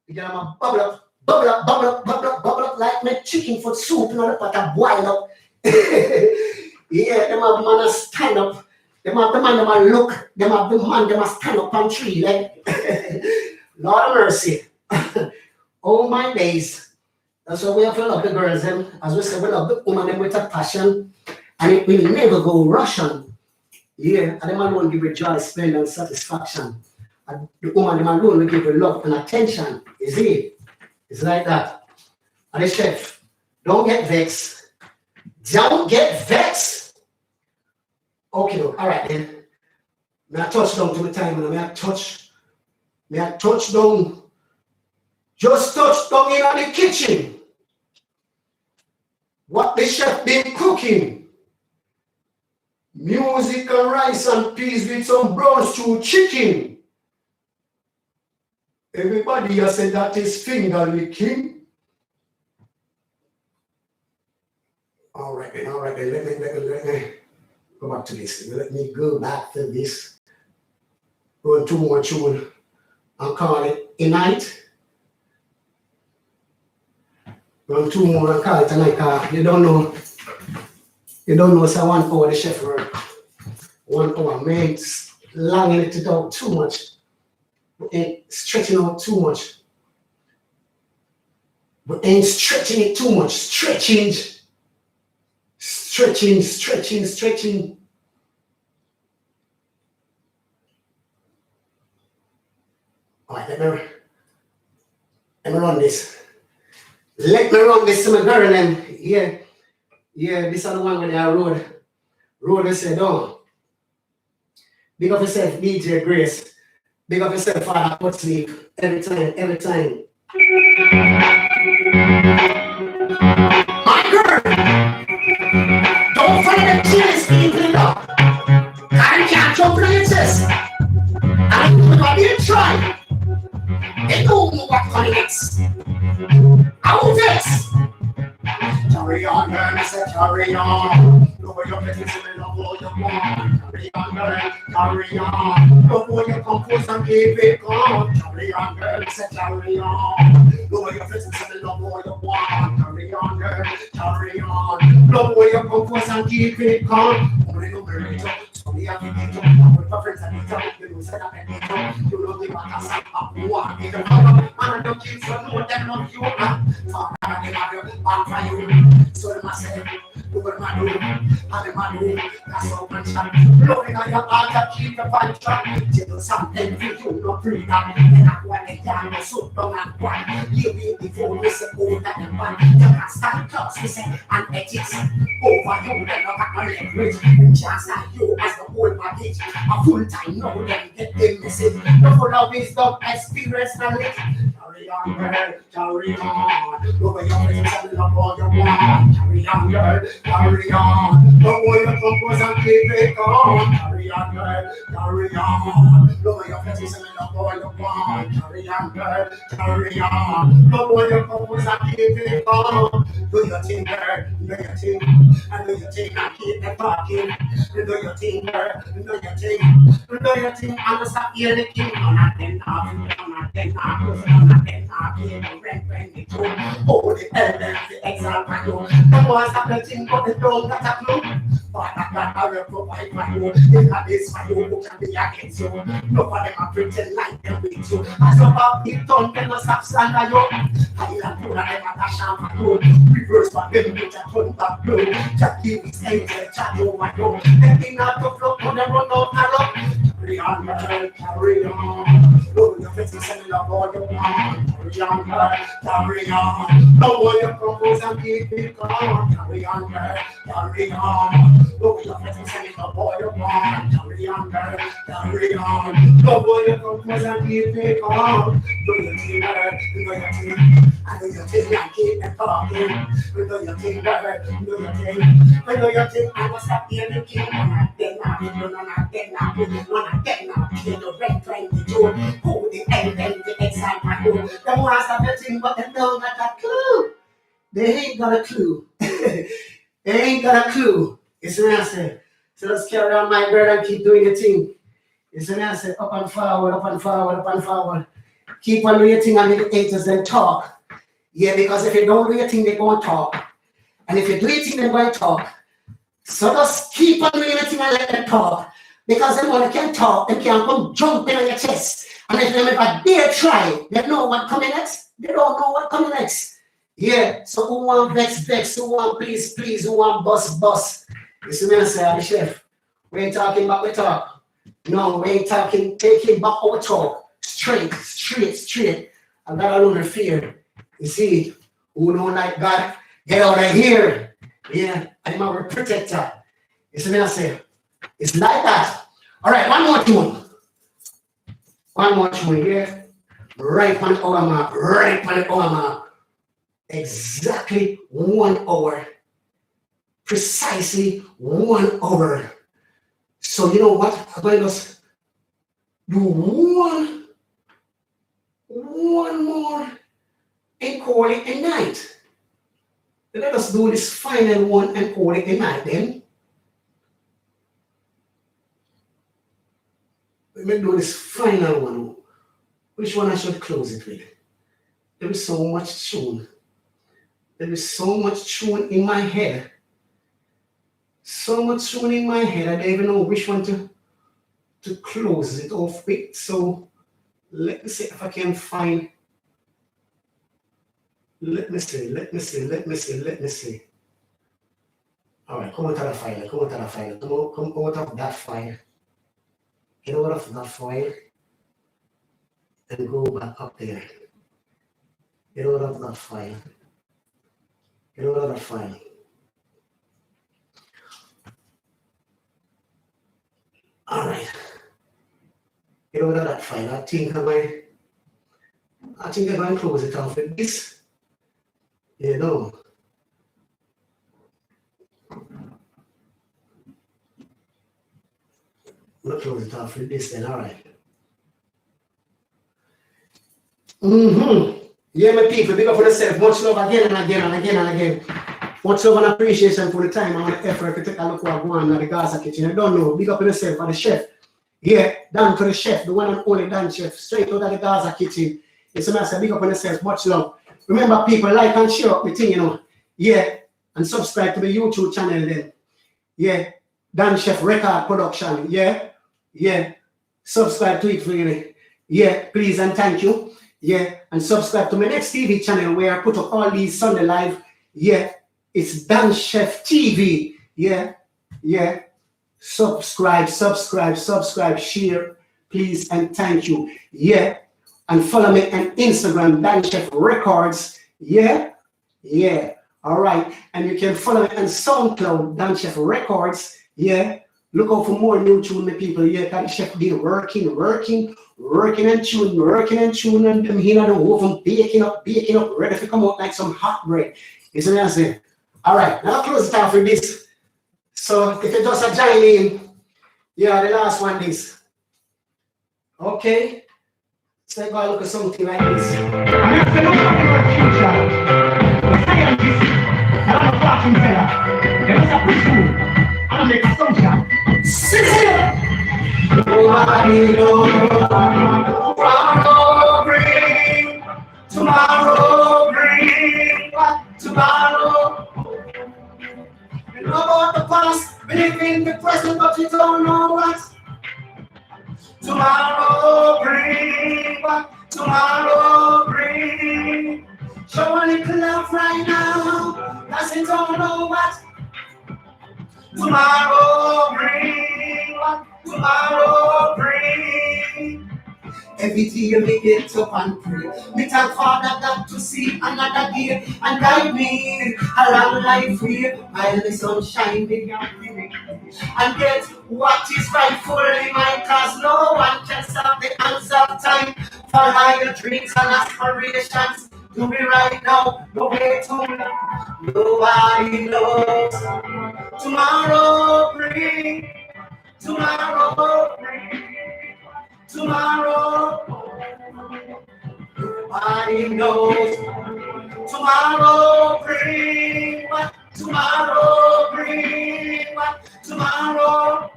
You get them bubble up, bubble up, bubble up, bubble up, bubble up like my chicken foot soup in the pot of boil up. Yeah, them have man a stand up. Them have the man them a look. Them have the man them a stand up on tree like. Lord of mercy. Oh my days. That's why we have to love the girls them. As we say, we love the woman them with a passion. And it will never go Russian. Yeah, and them alone give you joy, splendor, and satisfaction. And the woman them alone will give you love and attention. You see? It's like that. And the chef, don't get vexed. Don't get vexed. Okay, all right then. May I touch down to the time, and may I touch down, just touch down in the kitchen. What the chef been cooking? Music and rice and peas with some brown stew chicken. Everybody has said that is finger licking. All right then, let me go back to this. Let me go back to this. Run two more tune and call it a night. Run two more and call it a night. You don't know, so 1 hour the chef work. 1 hour, man, it's langing it out too much. Ain't stretching out too much. But ain't stretching it too much. Stretching. All right, let me run this. Let me run this to my girl and yeah, this is the one where I road they said, oh. Big up yourself, DJ Grace. Big up yourself, Father Put Sleep. Every time. My girl, don't follow the chills in up. I can't jump on your chest. I didn't try. They don't know what coming next. How this? Carry on, girl, I said carry on. Look where you're getting to me, love all you want. Carry on, girl, carry on. Look where you compose and keep it calm. Carry on, girl, I said carry on. Look where you're getting to me, love all you want. Carry on, girl, carry on. Look where you compose and keep it calm. Only no burrito, so me have to get up. I'm with my friends and eat up. You know, said I can eat up. You know, they want to say, I'm one. You know, I don't keep so know them not you. Fuck, I don't have you, I'm for you. So them I say, do what I do, and them I do, that's how one shot. Blowing on your heart, I keep the punch up. Till something for you, no freedom. And I want to down, no so don't have one. You be before we say, oh, that the one. You can start talks, we say, and ethics. Over you, then I got my leverage. Just like you, as the whole package. A full time, no, then get the message. No full of wisdom, experience, knowledge. Carry on, girl, carry on. Over your face, and love all you want. Carry on, girl, carry on. The way you compose and keep it on. Carry on, girl, carry on. Over your face, and love all you want. Carry on, girl, carry on. The way you compose and keep it on. Do your thing, girl, do your thing. And do your thing and keep it talking. Do your thing, girl, do your thing. Do your thing and stop hearing the king. I'm not then oh, the elders, the example, the ones that the thing but the don't got a clue. But I will provide for you. If that is for you, who can be against you? Nobody can pretend like them with you. As about the tongue, they must have stand on you. I am doing them at a sham for you. Reverse for them with a turn back blow. Just give his angel chat over you. They think not to float when they run out and up. Carry on, girl, carry on. Look your face and send love all you want. Carry on, girl, carry on. Love all your compose and keep it calm. Carry on, girl, carry on. Look your face and send love all you want. Carry on, girl, carry on. Love all your compose and keep it calm. Do your thing, girl, do your thing. I do your thing and keep it talking. Do your thing, girl, do your thing. I do your thing, I must have been the king. I'm not dead now. You know, red 22. Who the end and the example? The ones that the thing, but they don't got a clue. They ain't got a clue. They ain't got a clue. It's an answer. So let's carry on, my girl, and keep doing the thing. It's an answer. Up and forward, up and forward, up and forward. Keep on doing your thing and the haters then talk. Yeah, because if you don't do your thing, they go and talk. And if you do your thing, they go and talk. So just keep on doing your thing and let them talk. Because then when they can talk, they can come jumping on your chest. And if they never dare try, they know what coming next. They don't know what coming next. Yeah, so who want vex, who want please, who want bust. You see me say, the chef, we ain't talking about we talk. No, we ain't talking, taking back our talk. Straight. I got a little fear. You see, who Who don't like God, get out of here. Yeah, I'm our protector. You see what I say? It's like that. All right, one more tune. One more tune here. Right on the hour mark. Right on the hour mark. Exactly 1 hour. Precisely 1 hour. So you know what? I'm going to just do one more and call it a night. Let us do this final one and call it a night then. Let me do this final one. Which one I should close it with? There is so much tune. There is so much tune in my head. So much tune in my head. I don't even know which one to close it off with. So let me see if I can find. Let me see. All right, come out of the file. Come out of that file. Get out of that file and go back up there. Get out of that file. Get out of that file. All right. Get out of that file. I think I'm going to close it off with this. You know. I'm going to close it off with this then. All right. Yeah, my people, big up for yourself. Much love again and again. Much love and appreciation for the time and the effort to take a look what going on at the Gaza kitchen. I don't know. Big up for yourself for the chef. Yeah, down to the chef, the one and only Dan Chef, straight out of the Gaza kitchen. It's a massive big up for yourself. Much love. Remember, people, like and share up the thing, you know. Yeah, and subscribe to the YouTube channel then. Yeah, Dan Chef Record Production. Yeah. Subscribe to it for you. Yeah, please and thank you. Yeah, and subscribe to my next TV channel where I put up all these Sunday live. Yeah, it's Dan Chef TV. Yeah. Subscribe, share, please and thank you. Yeah, and follow me on Instagram, Dan Chef Records. Yeah. All right, and you can follow me on SoundCloud, Dan Chef Records. Yeah. Look out for more new tune, my people. Yeah, Dan Chef been working and tune, and them here in the oven, baking up, ready to come out like some hot bread. Isn't that it? All right, now I'll close it off with this. So if you just join in, yeah, the last one is. Okay. So I gotta look at something like this.
And if you look at your future, the scientists, and I'm a fortune teller, they must have preschool, and I'm a soldier.
Nobody knows tomorrow bring. Tomorrow bring what tomorrow. You know about the past, believe in the present, but you don't know what tomorrow bring. What tomorrow bring. Show a little love right now, cause you don't know what tomorrow bring. What tomorrow bring. Every day me get up and pray. Me thank Father God to see another day and guide me a long life here. While the sun shine me and get what is rightfully mine. Cause no one can stop the hands of time. Follow your dreams and aspirations. Do me right now, no way too long. Nobody knows tomorrow bring. Tomorrow bring. Tomorrow, nobody knows. Tomorrow bring what? Tomorrow bring what? Tomorrow.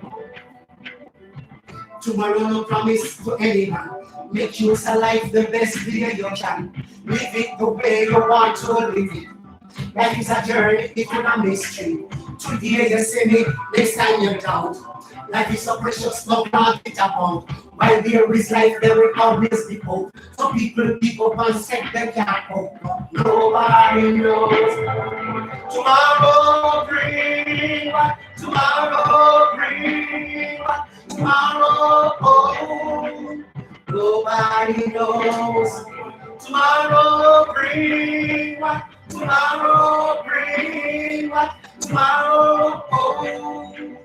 Tomorrow no promise to anyone. Make use of life the best way you can. Live it the way you want to live it. Life is a journey, it's not a mystery. Today you see me, next time you doubt. Life is so precious, no can't it about. While there is life, there will always be hope. Some people pick up and set them can't cope. Nobody knows. Tomorrow bring what? Tomorrow bring what? Tomorrow, oh. Nobody knows. Tomorrow bring what? Tomorrow bring what? Tomorrow, oh.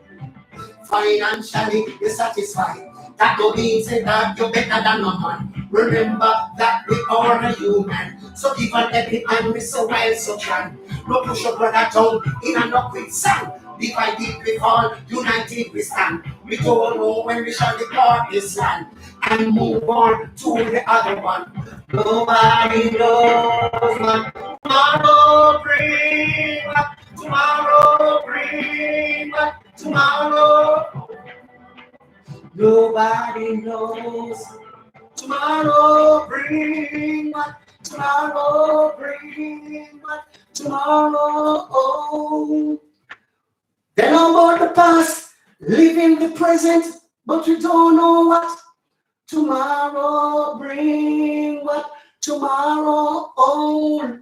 Financially, you're satisfied. That don't mean say that you're better than no man. Remember that we are a human. So give an every man with so well so can. No push your brother down in a no quick sand. Divided we fall, united we stand. We don't know when we shall depart this land and move on to the other one. Nobody knows what tomorrow brings. Tomorrow brings. Tomorrow. Nobody knows. Tomorrow bring what? Tomorrow bring what? Tomorrow. Oh. They know about the past, live in the present, but we don't know what tomorrow bring. What tomorrow. Oh.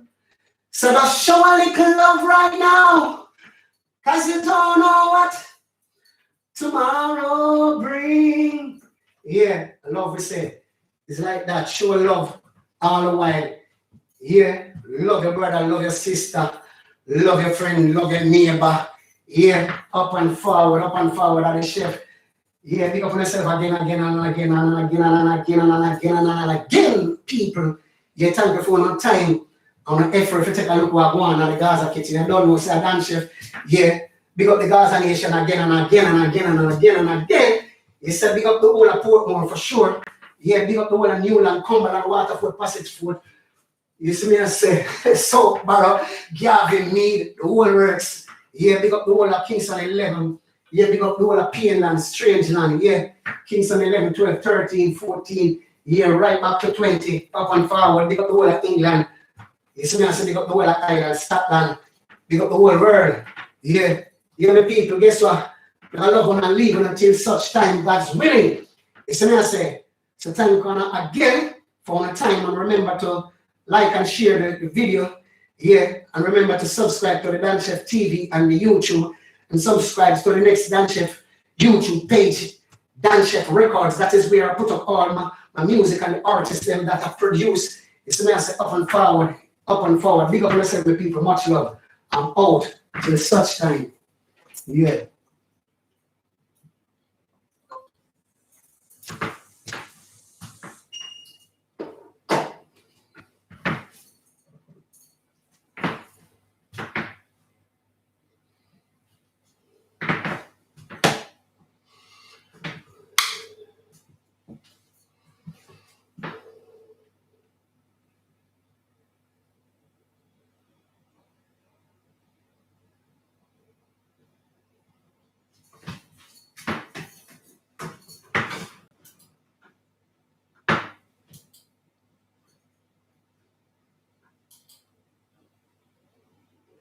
So just show a little love right now, cause you don't know what tomorrow bring. Yeah, love we say. It's like that. Show love all the while. Yeah, love your brother, love your sister, love your friend, love your neighbor. Yeah, up and forward at the chef. Yeah, pick up on yourself again and again and again and again and again and again and again, people. Yeah, thank you for no time and the effort to take a look what going on at the Gaza kitchen. I don't know, say Dan chef. Yeah, big up the Gaza nation again and again and again and again and again. You said big up the whole of Portmore for sure. Yeah, big up the whole of Newland, Cumberland, Waterford, Passageford. You see me I say, South Barrow, Gavin, Mead, the whole works. Yeah, big up the whole of Kingston 11. Yeah, big up the whole of Painland, Strangeland. Yeah, Kingston 11, 12, 13, 14. Yeah, right back to 20, up and forward. Big up the whole of England. You see me I say, big up the whole of Ireland, Scotland. Big up the whole world. Yeah, you know the people, guess what? I love when I leave until such time God's willing. You see me I say, so thank you again for the time, and remember to like and share the video. Yeah, and remember to subscribe to the Dan Chef TV and the YouTube, and subscribe to the next Dan Chef YouTube page, Dan Chef Records. That is where I put up all my music and the artists them that I produce. You see me I say, up and forward, up and forward. Big up yourself, people. Much love. I'm out till such time. Yeah.